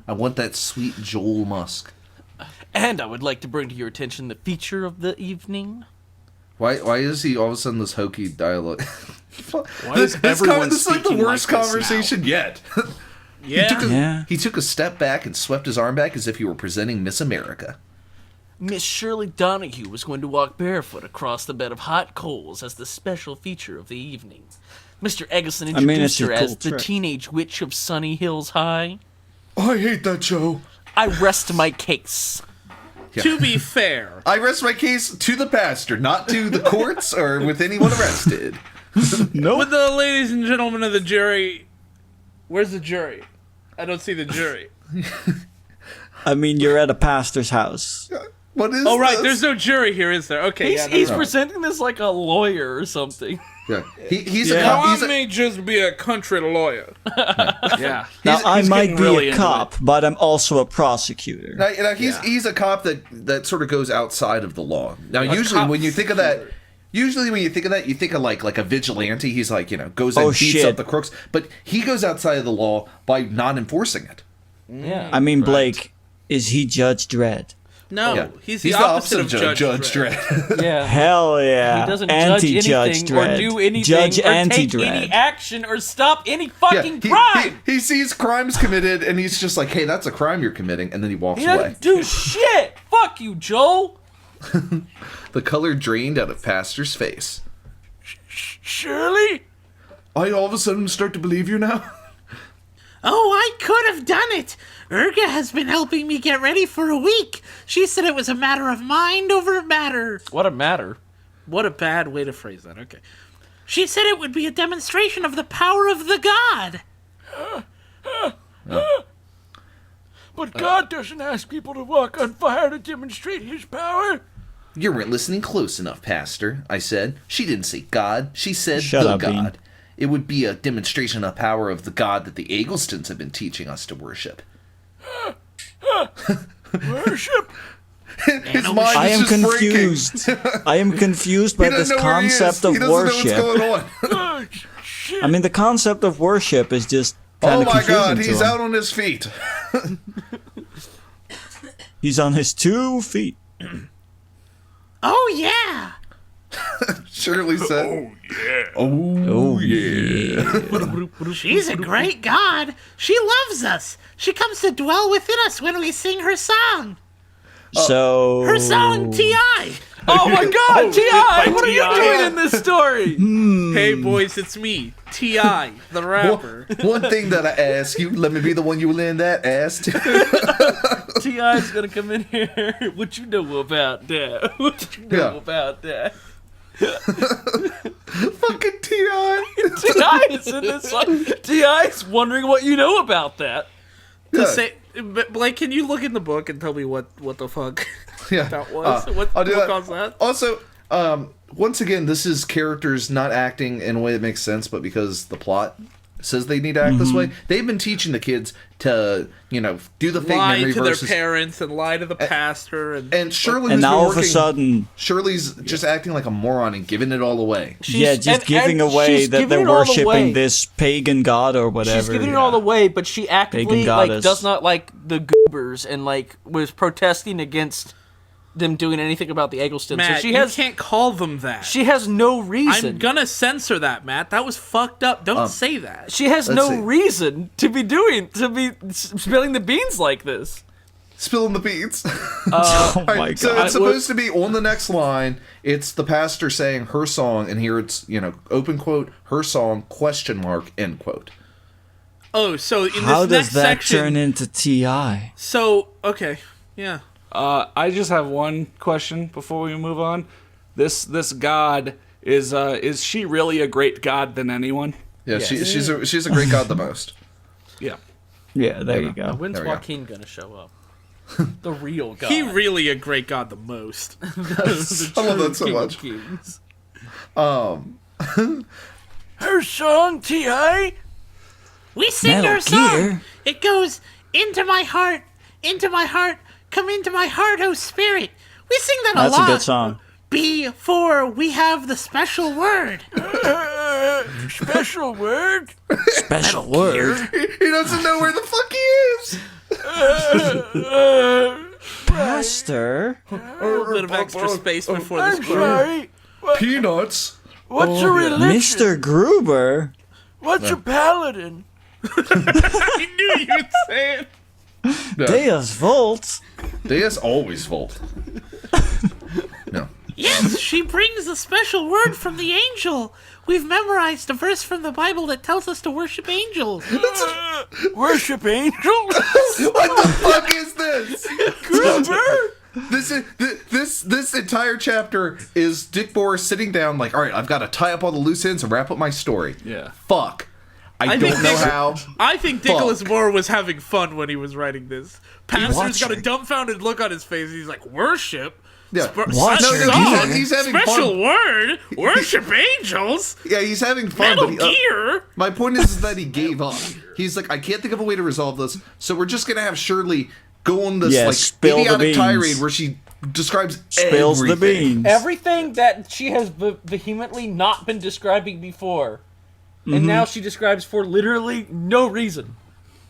I want that sweet Joel musk. And I would like to bring to your attention the feature of the evening. Why is he all of a sudden this hokey dialogue? Why is everyone this is like the speaking worst like this conversation yet. Yeah. Yeah. He took a step back and swept his arm back as if he were presenting Miss America. Miss Shirley Donahue was going to walk barefoot across the bed of hot coals as the special feature of the evening. Mr. Eggleston I mean, introduced it's a her cool as the trick. teenage witch of Sunny Hills High. I hate that show. I rest my case. To be fair, I rest my case to the pastor, not to the courts or with anyone arrested. with the ladies and gentlemen of the jury, where's the jury? I don't see the jury. I mean, you're at a pastor's house. What is Oh, right, this? there's no jury here, is there? Okay, He's, yeah. he's never mind. presenting this like a lawyer or something. Yeah. He's Yeah. a Now, cop. He's I a, may just be a country lawyer. Yeah. Now, I he's might getting be really a into cop, but I'm also a prosecutor. now, he's a cop that sort of goes outside of the law. Now, usually cop when you think of that, you think of like a vigilante. He's like, goes and Oh, beats shit. up the crooks, but he goes outside of the law by not enforcing it. Yeah. I mean, Blake, is he Judge Dredd? No, Yeah. he's the opposite of Judge Dredd. Dredd. Yeah. Hell yeah. He doesn't Anti-Judge judge anything Dredd. or do anything Judge or take any Anti-Dredd. action or stop any fucking he, crime. he sees crimes committed and he's just like, hey, that's a crime you're committing, and then he walks He away. doesn't do shit. Fuck you, Joel. The color drained out of Pastor's face. Shirley? I all of a sudden start to believe you now? Oh, I could have done it! Urga has been helping me get ready for a week. She said it was a matter of mind over matter. What a matter. What a bad way to phrase that. Okay. She said it would be a demonstration of the power of the god. But God doesn't ask people to walk on fire to demonstrate his power. You weren't listening close enough, Pastor, I said. She didn't say God. She said Shut the up, Bean. God. It would be a demonstration of power of the God that the Egglestons have been teaching us to worship. Worship? His mind I is am just confused. I am confused by He this doesn't know where he is. concept of He doesn't worship. know what's going on. Oh, shit. I mean, the concept of worship is just kind Oh of my confusing God, to he's him. out on his feet. He's on his 2 feet. Oh, yeah. Shirley said. Oh, yeah. She's a great God. She loves us. She comes to dwell within us when we sing her song. So... Her song, T.I. Oh my God, T.I., what are you T.I. doing in this story? Hey boys, it's me, T.I., the rapper. One thing that I ask you, let me be the one you lend that ass to. T.I.'s gonna come in here. What you know about that? What you know Yeah. about that? Fucking T.I. T.I. is in this song. T.I.'s wondering what you know about that. Yeah. Say, Blake, can you look in the book and tell me what the fuck Yeah. that was? What I'll do book that. was that? Also, once again, this is characters not acting in a way that makes sense, but because the plot says they need to act this way. They've been teaching the kids to, do the fake Lie memory to their versus. parents and lie to the pastor And Shirley, And who's now been all of a working, sudden, Shirley's just acting like a moron and giving it all away. just giving away she's that giving they're it all worshipping away. this pagan god or whatever. She's giving it all away, but she actively Pagan goddess. does not like the goobers and was protesting against them doing anything about the Egglestons. Matt, So you can't call them that. she has no reason. I'm gonna censor that, Matt. That was fucked up. Don't say that. She has Let's no see. reason to be spilling the beans like this. Spilling the beans. Oh my Alright, so god. it's supposed to be on the next line. It's the pastor saying her song, and here it's open quote her song question mark end quote. Oh, so in How this does next that section, turn into T.I.? so okay, yeah. I just have one question before we move on. This god is she really a great god than anyone? Yeah, she's a great god the most. Yeah. Yeah, there you go. When's There we go. Joaquin gonna show up? The real god. He really a great god the most. I love that so King of much. Kings. Her song, T.I.? We sing Metal her song. Gear? It goes, into my heart, come into my heart, oh spirit. We sing that That's a a lot. good song. Before we have the special word. Special word? Special word. He doesn't know where the fuck he is. Pastor. A little bit of extra space before this I'm quote. sorry. Peanuts. What's a religion? Mr. Gruber. What's a paladin? I knew you would say it. Deus Volt. Deus always volt. No. Yes, she brings a special word from the angel. We've memorized a verse from the Bible that tells us to worship angels. Worship angels? What the fuck is this? Gruber? This entire chapter is Dick Boris sitting down like, all right, I've got to tie up all the loose ends and wrap up my story. Yeah. Fuck. I think don't know Dick- how. I think Nicholas Moore was having fun when he was writing this. Pastor's got a dumbfounded look on his face. He's like, worship? Yeah. Watch No, your song? gear. he's having Special fun. word? Worship angels? Yeah, he's having fun. Metal but Gear? my point is that he gave up. He's like, I can't think of a way to resolve this, so we're just gonna have Shirley go on this Yeah, spill the idiotic beans. tirade where she describes Spills the everything. beans. Everything that she has vehemently not been describing before. And now she describes for literally no reason.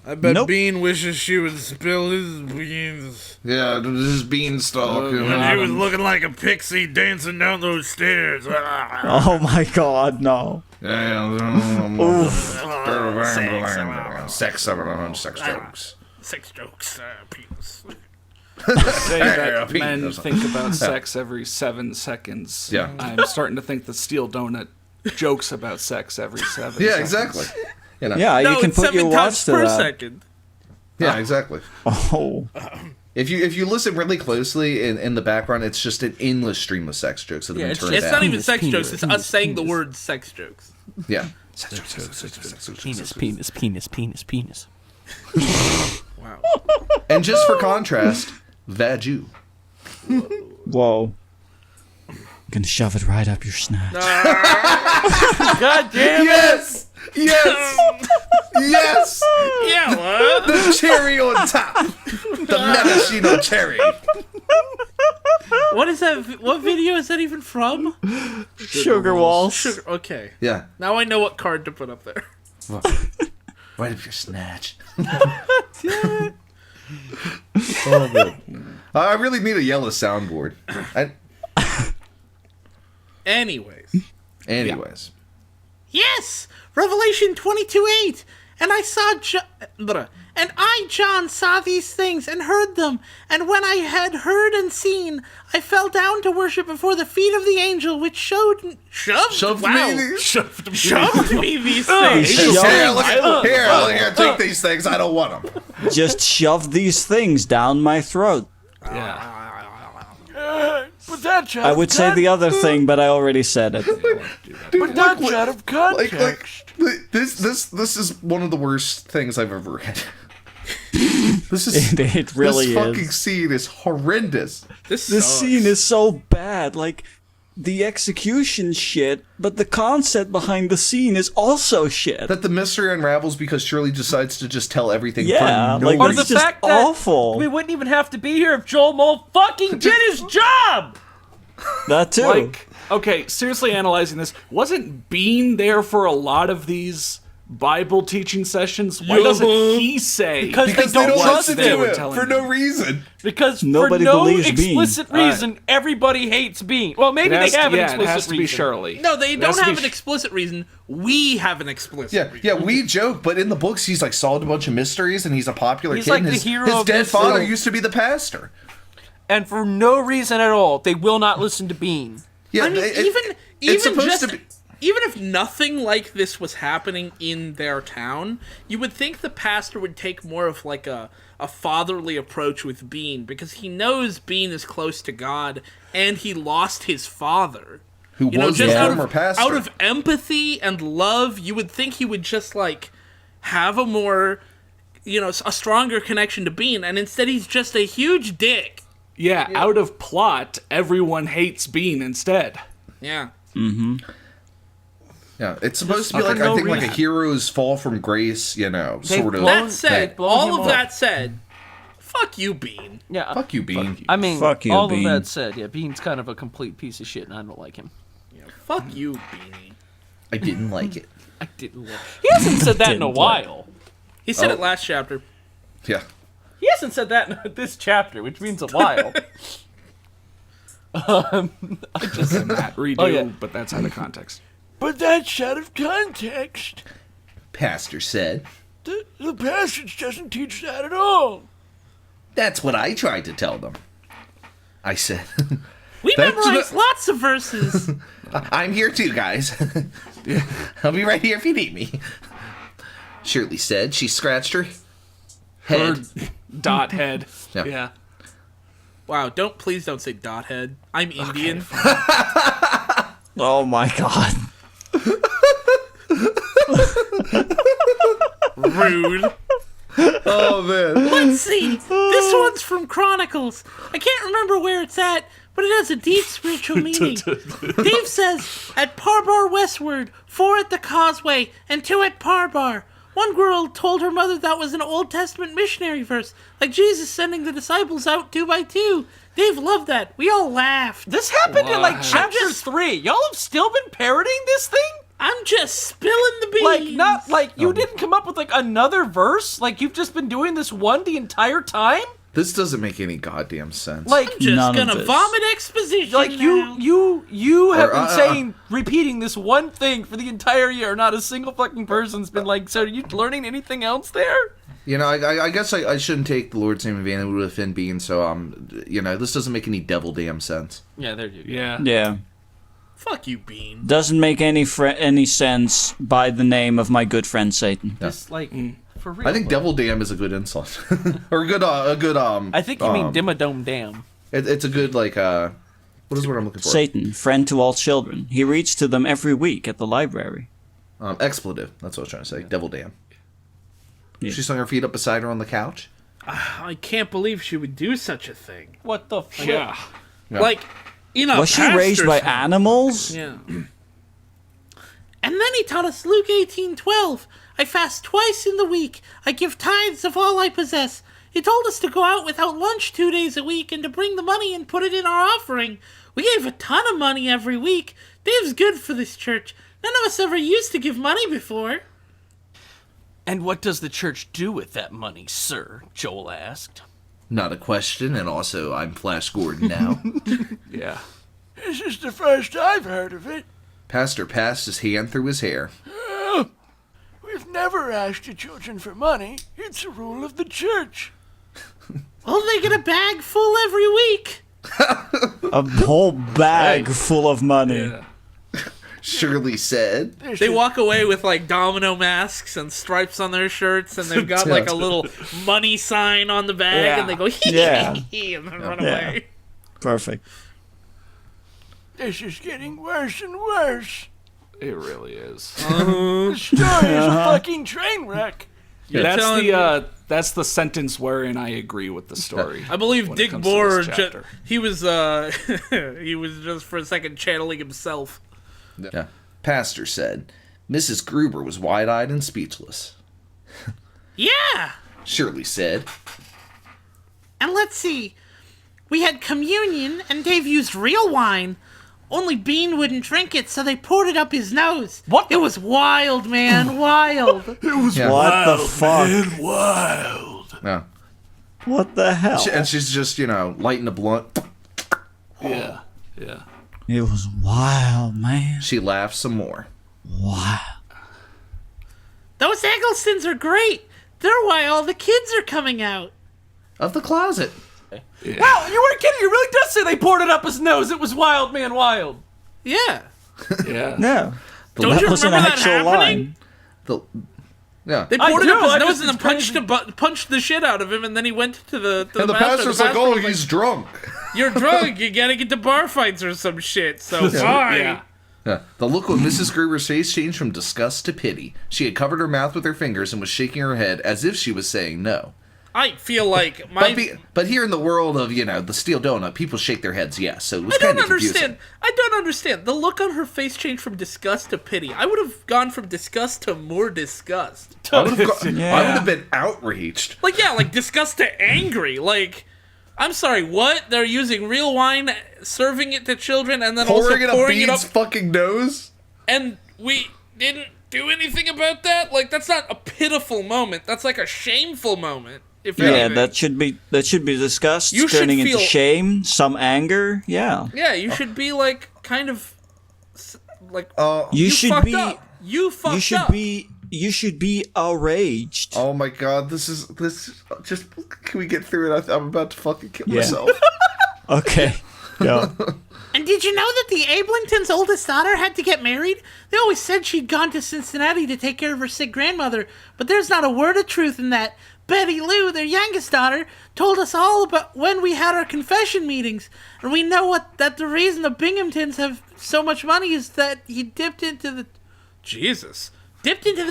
I bet Nope. Bean wishes she would spill his beans. Yeah, this is beanstalk. When she was looking like a pixie dancing down those stairs. Oh my god, no. Sex jokes. Sex jokes, penis. Say that Pete men doesn't. think about sex every 7 seconds. Yeah. I'm starting to think the Steel Donut jokes about sex every 7 seconds. Yeah, exactly. You know. Yeah, No, you can it's put your 7 times watch to per that. second. Yeah, exactly. Oh. If you listen really closely in the background, it's just an endless stream of sex jokes that have Yeah, been it's turned It's down. not even Penis, sex penis, jokes, it's penis, us saying the penis. word sex jokes. Yeah. Penis, penis, penis, penis. Wow, Wow. And just for contrast, Vaju. Whoa. I'm gonna shove it right up your snatch. God damn it! Yes! Yes! Yes! Yeah, what? The cherry on top. The maraschino cherry. What is that? What video is that even from? Sugar walls. Sugar. Okay. Yeah. Now I know what card to put up there. Right up your snatch. Oh, man. I really need a yellow soundboard. Anyways. Yes! Revelation 22:8. And I saw and I, John, saw these things and heard them. And when I had heard and seen, I fell down to worship before the feet of the angel, which shoved Shoved wow. me. Shoved me these things. Here, look Shoved- here, take these things. I don't want them. Just shove these things down my throat. Yeah. But that's out I of would say the other thing, but I already said it. But that's out of Like, context. this is one of the worst things I've ever read. It really this fucking is. scene is horrendous. This This sucks. scene is so bad. Like, the execution shit, but the concept behind the scene is also shit. That the mystery unravels because Shirley decides to just tell everything Yeah, for no like, Or reason. that's the just fact that awful. we wouldn't even have to be here if Joel Mole fucking did his job! That too. Like, okay, seriously analyzing this, wasn't Bean there for a lot of these Bible teaching sessions? Why doesn't he say? Because Because they they don't trust listen they to were it telling for me. no reason. Because Nobody for no believes Bean. explicit reason, everybody hates Bean. Well, maybe It has they have to, an yeah, explicit it has to be reason. Shirley. No, they It has don't to have be an explicit reason. We have an explicit Yeah, reason. yeah, we joke, but in the books, he's like solved a bunch of mysteries, and he's a popular He's kid. like and the his, hero his of dead this father little- used to be the pastor. And for no reason at all, they will not listen to Bean. Yeah, I mean, it's even supposed just to be. even if nothing like this was happening in their town, you would think the pastor would take more of like a fatherly approach with Bean because he knows Bean is close to God and he lost his father. Who You know, was just the out former of, pastor? out of empathy and love, you would think he would just like have a more, a stronger connection to Bean, and instead he's just a huge dick. Yeah, out of plot, everyone hates Bean instead. Yeah. Yeah, it's supposed to be for like no I think like a reason. hero's fall from grace, sort of. That said, blown all him of off. that said, fuck you, Bean. Yeah. Fuck you, Bean. I mean, Fuck you, all Bean. of that said, yeah, Bean's kind of a complete piece of shit, and I don't like him. Fuck you, Beanie. I didn't like it. I didn't like. He hasn't said that in a Didn't like while. He said it last chapter. Yeah. He hasn't said that in this chapter, which means a while. That redo, Oh, yeah. but that's out of context. But that's out of context. Pastor said. The passage doesn't teach that at all. That's what I tried to tell them. I said, We That's memorized the- lots of verses. I'm here too, guys. I'll be right here if you need me. Shirley said. She scratched her head. Dot head. Yeah. Yeah. Wow, please don't say dot head. I'm Indian. Oh my god. Rude. Oh man. Let's see. This one's from Chronicles. I can't remember where it's at, but it has a deep spiritual meaning. Dave says, at Parbar westward, 4 at the causeway, and 2 at Parbar. One girl told her mother that was an Old Testament missionary verse, like Jesus sending the disciples out 2 by 2. Dave loved that. We all laughed. This happened in like What? chapter 3. Y'all have still been parroting this thing? I'm just spilling the beans. Like, not like you didn't come up with like another verse? Like you've just been doing this one the entire time? This doesn't make any goddamn sense. Like, Just None of gonna this. vomit exposition like now. you have Or, been saying, repeating this one thing for the entire year. Not a single fucking person's been like, so are you learning anything else there? You know, I guess I shouldn't take the Lord's name in vain. It would offend Bean. So this doesn't make any devil damn sense. Yeah, there you go. Yeah. Yeah. Fuck you, Bean. Doesn't make any sense by the name of my good friend Satan. Just like for real. I think devil damn is a good insult, or a good I think you mean Dimmadome Dam. It's a good what is the word I'm looking for? Satan, friend to all children. He reads to them every week at the library. Expletive. That's what I was trying to say. Devil damn. Yeah. She swung her feet up beside her on the couch. I can't believe she would do such a thing. What the fuck? Yeah. Like, Was she raised by animals? Yeah. And then he taught us Luke 18:12. I fast twice in the week. I give tithes of all I possess. He told us to go out without lunch 2 days a week and to bring the money and put it in our offering. We gave a ton of money every week. Dave's good for this church. None of us ever used to give money before. And what does the church do with that money, sir? Joel asked. Not a question, and also I'm Flash Gordon now. Yeah. This is the first I've heard of it. Pastor passed his hand through his hair. We've never asked the children for money. It's a rule of the church. Well, they get a bag full every week. A whole bag full of money. Yeah. Shirley said. They walk away with like domino masks and stripes on their shirts, and they've got like a little money sign on the bag, Yeah. and they go Yeah. and then run Yeah. away. Perfect. This is getting worse and worse. It really is. The story is a fucking train wreck. That's the sentence wherein I agree with the story. I believe when it Dick comes to Boer, this chapter. he was he was just for a second channeling himself. Yeah. Pastor said. Mrs. Gruber was wide-eyed and speechless. Yeah. Shirley said. And let's see. We had communion, and Dave used real wine. Only Bean wouldn't drink it, so they poured it up his nose. What? It was wild, man. Wild. Yeah. What the fuck? Wild. Yeah. What the hell? And she's just, lighting a blunt. Yeah. Yeah. It was wild, man. She laughed some more. Wow. Those Egglestons are great. They're why all the kids are coming out. Of the closet. Wow, you weren't kidding. It really does say they poured it up his nose. It was wild, man, wild. Yeah. Yeah. No. Don't That you was an remember that actual happening? line. Yeah. They I poured it do, up his I nose just- and then it's punched the shit out of him, and then he went to the And the pastor's like, oh, he's drunk. "You're drunk. You gotta get to bar fights or some shit." So fine. Yeah. Yeah. The look on Mrs. Gruber's face changed from disgust to pity. She had covered her mouth with her fingers and was shaking her head as if she was saying no. I feel like my. But here in the world of, the steel donut, people shake their heads yes, so it was I kind don't of confusing. understand. I don't understand. The look on her face changed from disgust to pity. I would have gone from disgust to more disgust. I would Yeah. have been outraged. Like disgust to angry. Like, I'm sorry, what? They're using real wine, serving it to children, and then Pouring it also up pouring it up, Bean's fucking nose? and we didn't do anything about that? Like, that's not a pitiful moment. That's like a shameful moment. If Yeah, anything. that should be discussed, You should turning feel- into shame, some anger. Yeah. Yeah, you should be like kind of like You should fucked be up. You fucked you should up. you should be outraged. Oh my god, this just, can we get through it? I'm about to fucking kill Yeah. myself. Okay. Yeah. And did you know that the Ablingtons' oldest daughter had to get married? They always said she'd gone to Cincinnati to take care of her sick grandmother, but there's not a word of truth in that. Betty Lou, their youngest daughter, told us all about when we had our confession meetings, and we know that the reason the Binghamtons have so much money is that he dipped into the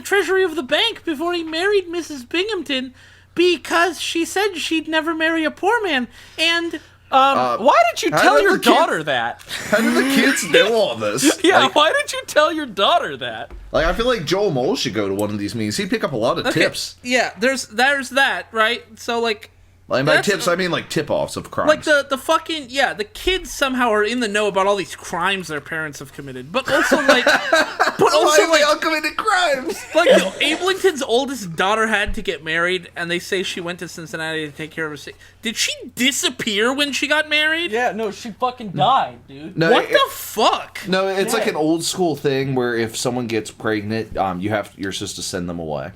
treasury of the bank before he married Mrs. Binghamton, because she said she'd never marry a poor man, and Why did you how tell did your the kids- daughter that? How do the kids know all this? Yeah, why did you tell your daughter that? Like, I feel like Joel Mole should go to one of these meetings. He'd pick up a lot of tips. Yeah, there's that, right? So like Like, by That's- tips, I mean like tip-offs of crimes. like the fucking the kids somehow are in the know about all these crimes their parents have committed. But also like Why all committed crimes? like Ablington's oldest daughter had to get married, and they say she went to Cincinnati to take care of her sick. Did she disappear when she got married? Yeah, no, she fucking died, dude. No, What the fuck? No, it's like an old school thing where if someone gets pregnant, you're supposed to send them away.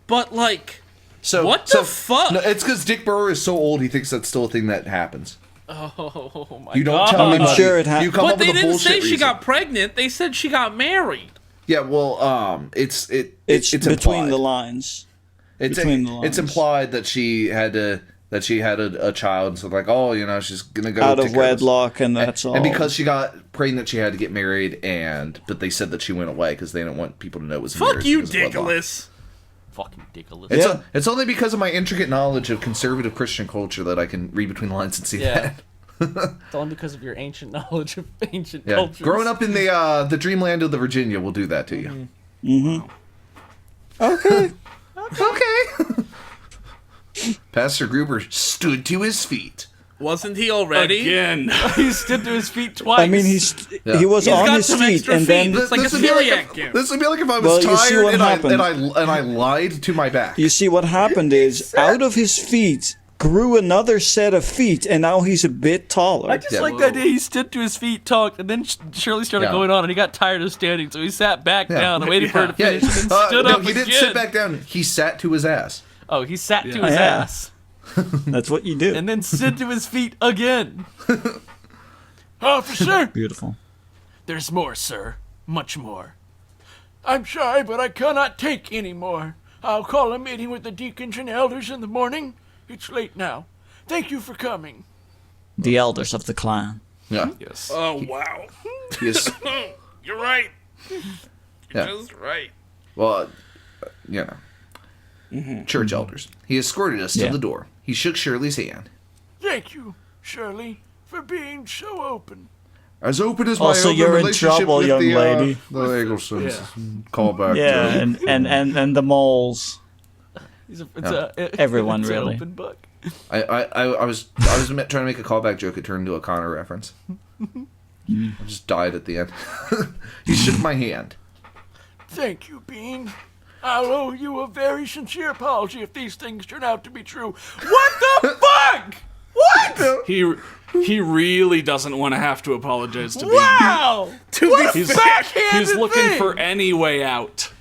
But like, So What the fuck? No, it's because Dick Burr is so old. He thinks that's still a thing that happens. Oh my You don't god. tell anybody. sure it happened. You come but up they with a didn't bullshit say she reason. got pregnant. They said she got married. Yeah, well, it's It's between implied. the lines. It's between the it's lines. implied that she had a child, so like, oh, she's gonna go Out take of care this. wedlock, and that's all. And because she got pregnant, she had to get married, but they said that she went away because they didn't want people to know it was a Fuck marriage you, because of wedlock. Dickolas. Fucking Dickolas. It's only because of my intricate knowledge of conservative Christian culture that I can read between the lines and see Yeah. that. It's only because of your ancient knowledge of ancient Yeah, cultures. growing up in the dreamland of the Virginia will do that to you. Okay. Okay. Pastor Gruber stood to his feet. Wasn't he already? Again. He stood to his feet twice. I mean, he was He's on got his some feet, extra and then feet. It's like a would be like celiac if, gift. this would be like if I was Well, you see tired what and happened. I lied to my back. you see what happened is out of his feet grew another set of feet, and now he's a bit taller. I just Yeah. like that he stood to his feet, talked, and then Shirley started Yeah. going on, and he got tired of standing, so he sat back Yeah. down and waited for her to Yeah, finish, and then stood no, up he again. didn't sit back down. He sat to his ass. Oh, he sat to his Yeah. ass, That's what you do. and then stood to his feet again. Officer, Beautiful. There's more, sir. Much more. I'm sorry, but I cannot take any more. I'll call a meeting with the deacons and elders in the morning. It's late now. Thank you for coming. The elders of the clan. Yeah. Yes. Oh, wow. He is, You're right. You're Yeah. just right. well, church elders. He escorted us Yeah. to the door. He shook Shirley's hand. Thank you, Shirley, for being so open. As open as my Also, open you're in relationship trouble, with young the, lady. the Egglestons. Call back. Yeah, and the moles. Everyone, it's really. An open book. I was trying to make a callback joke. It turned into a Connor reference. I just died at the end. He shook my hand. Thank you, Bean. I'll owe you a very sincere apology if these things turn out to be true. What the fuck? What? He really doesn't want to have to apologize to Bean. Wow! He's Backhanded looking thing. for any way out.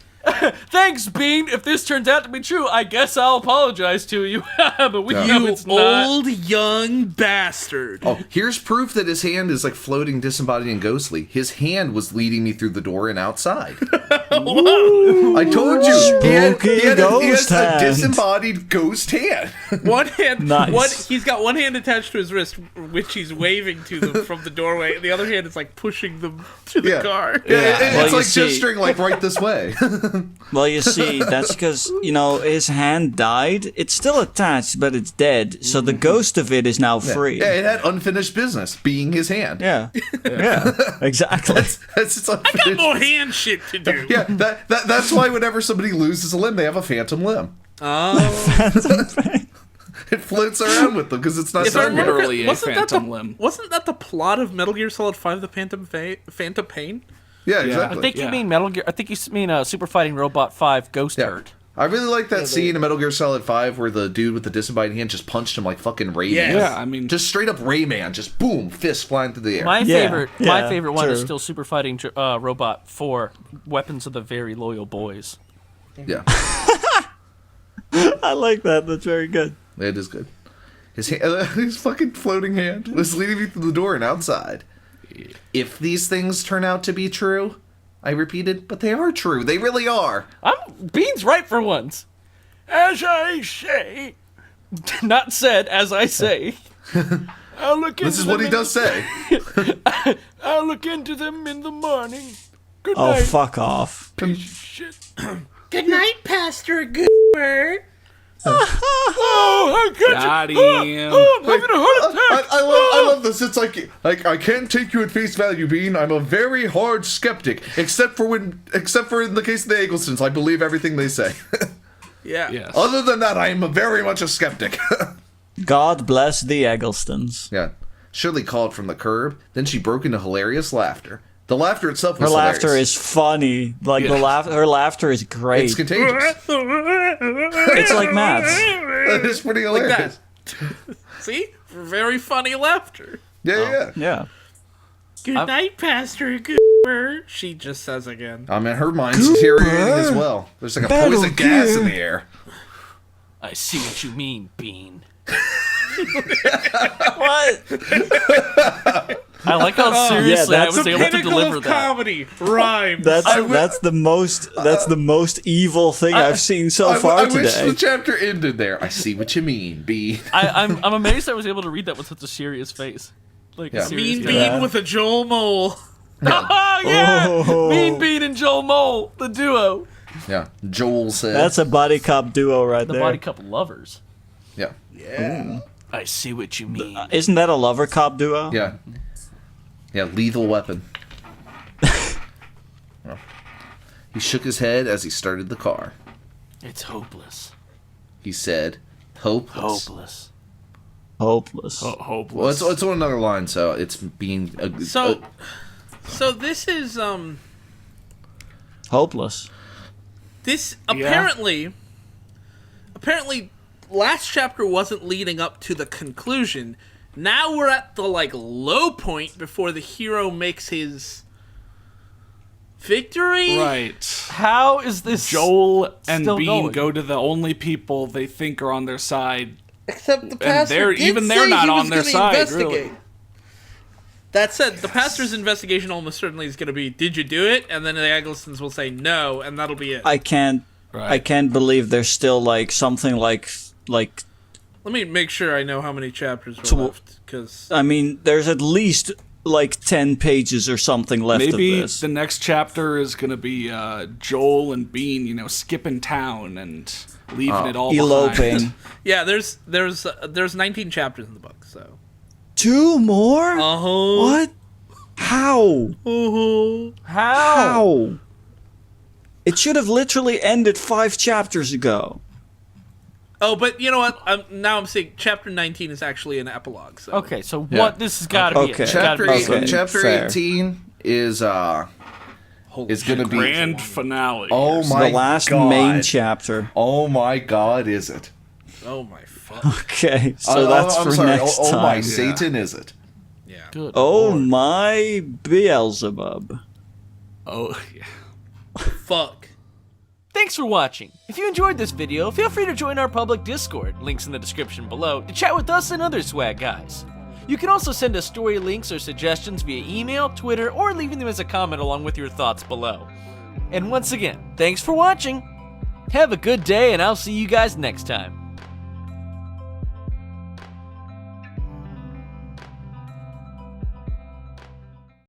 Thanks, Bean. If this turns out to be true, I guess I'll apologize to you. But we know You it's not. old young bastard. Oh, here's proof that his hand is like floating, disembodied, and ghostly. His hand was leading me through the door and outside. I told you. He has ghost a hand. disembodied ghost hand. One hand, Nice. he's got one hand attached to his wrist, which he's waving to them from the doorway. The other hand is like pushing them to the car. Yeah, Well, it's you like see- gesturing like right this way. Well, you see, that's because, his hand died. It's still attached, but it's dead. So the ghost of it is now free. Yeah, it had unfinished business, being his hand. Yeah. Exactly. That's its unfinished. Got more hand shit to do. Yeah, that's why whenever somebody loses a limb, they have a phantom limb. Oh. It floats around with them because it's not If I done yet. remember, Literally a phantom limb. Wasn't that the plot of Metal Gear Solid 5: The Phantom Pain? Yeah, I exactly. think you Yeah. mean Metal Gear. I think you mean Super Fighting Robot 5 Ghost Yeah. Hurt. I really like that scene in Metal Gear Solid 5 where the dude with the disembodied hand just punched him like fucking Rayman. Yes. Yeah, I mean, Just straight up Rayman, just boom, fist flying through the air. My Yeah, favorite, yeah, one is true. still Super Fighting Robot 4 Weapons of the Very Loyal Boys. Yeah, I like that. That's very good. it is good. His fucking floating hand was leading me through the door and outside. If these things turn out to be true, I repeated, but they are true. They really are. Bean's right for once. As I say, Not said, as I say. I'll look into This is them what he does say. I'll look into them in the morning. Good Oh, night. fuck off. Shit. Good night, Pastor Goober. Oh, I got got you. him. Oh, I'm having a heart attack. I love this. It's like I can't take you at face value, Bean. I'm a very hard skeptic, except for in the case of the Egglestons. I believe everything they say. Yeah. Yes. Other than that, I am very much a skeptic. God bless the Egglestons. Yeah. Shirley called from the curb, then she broke into hilarious laughter. The laughter itself Her was laughter hilarious. is funny. Like her laughter is great. It's contagious. It's like Matt's. It's pretty hilarious. See? Very funny laughter. Yeah. Yeah. Good night, Pastor Goober. She just says again. I mean, her mind's deteriorating as well. There's like a Battle poison gas gear. in the air. I see what you mean, Bean. What? I like how seriously I that's was The able to pinnacle deliver of that. comedy. Rhymes. That's the most evil thing I've seen so far I wish today. the chapter ended there. I see what you mean, B. I'm amazed I was able to read that with such a serious face. Like Yeah. a serious Mean guy. Bean Yeah. with a Joel Mole. Oh yeah, Oh. Mean Bean and Joel Mole, the duo. Yeah. Joel said. That's a body cop duo right The there. body couple lovers. Yeah. I see what you mean. Isn't that a lover cop duo? Yeah. Yeah, Lethal Weapon. Well, he shook his head as he started the car. It's hopeless. He said, hopeless. Hopeless. Hopeless. Hopeless. Well, it's on another line, so it's being... So this is Hopeless. this apparently last chapter wasn't leading up to the conclusion. Now we're at the low point before the hero makes his victory. Right. How is this Joel and still Bean going? go to the only people they think are on their side. Except the pastor they're- did even say they're not he was on their gonna side, investigate. really. That said, the pastor's investigation almost certainly is going to be, did you do it? And then the Egglestons will say no, and that'll be it. I can't believe there's still something like Let me make sure I know how many chapters So- were left, because I mean, there's at least 10 pages or something left Maybe of this. the next chapter is going to be Joel and Bean, skipping town and leaving it all behind. Eloping. yeah, there's 19 chapters in the book, so 2 more? uh-huh. What? How? How? It should have literally ended 5 chapters ago. Oh, but you know what? Now I'm seeing chapter 19 is actually an epilogue. So. Okay, so Yeah. what? This has got to be Okay. it. It's gotta be Chapter, it. Okay, chapter fair. 18 is going to be... Grand finale. Oh my The last God. main chapter. Oh my God, is it? Oh my fuck. Okay, so that's I'm for sorry. next oh my time. Satan, is it? Yeah. Good Oh Lord. my Beelzebub. Oh, yeah. Fuck. Thanks for watching. If you enjoyed this video, feel free to join our public Discord, links in the description below, to chat with us and other swag guys. You can also send us story links or suggestions via email, Twitter, or leaving them as a comment along with your thoughts below. And once again, thanks for watching. Have a good day, and I'll see you guys next time.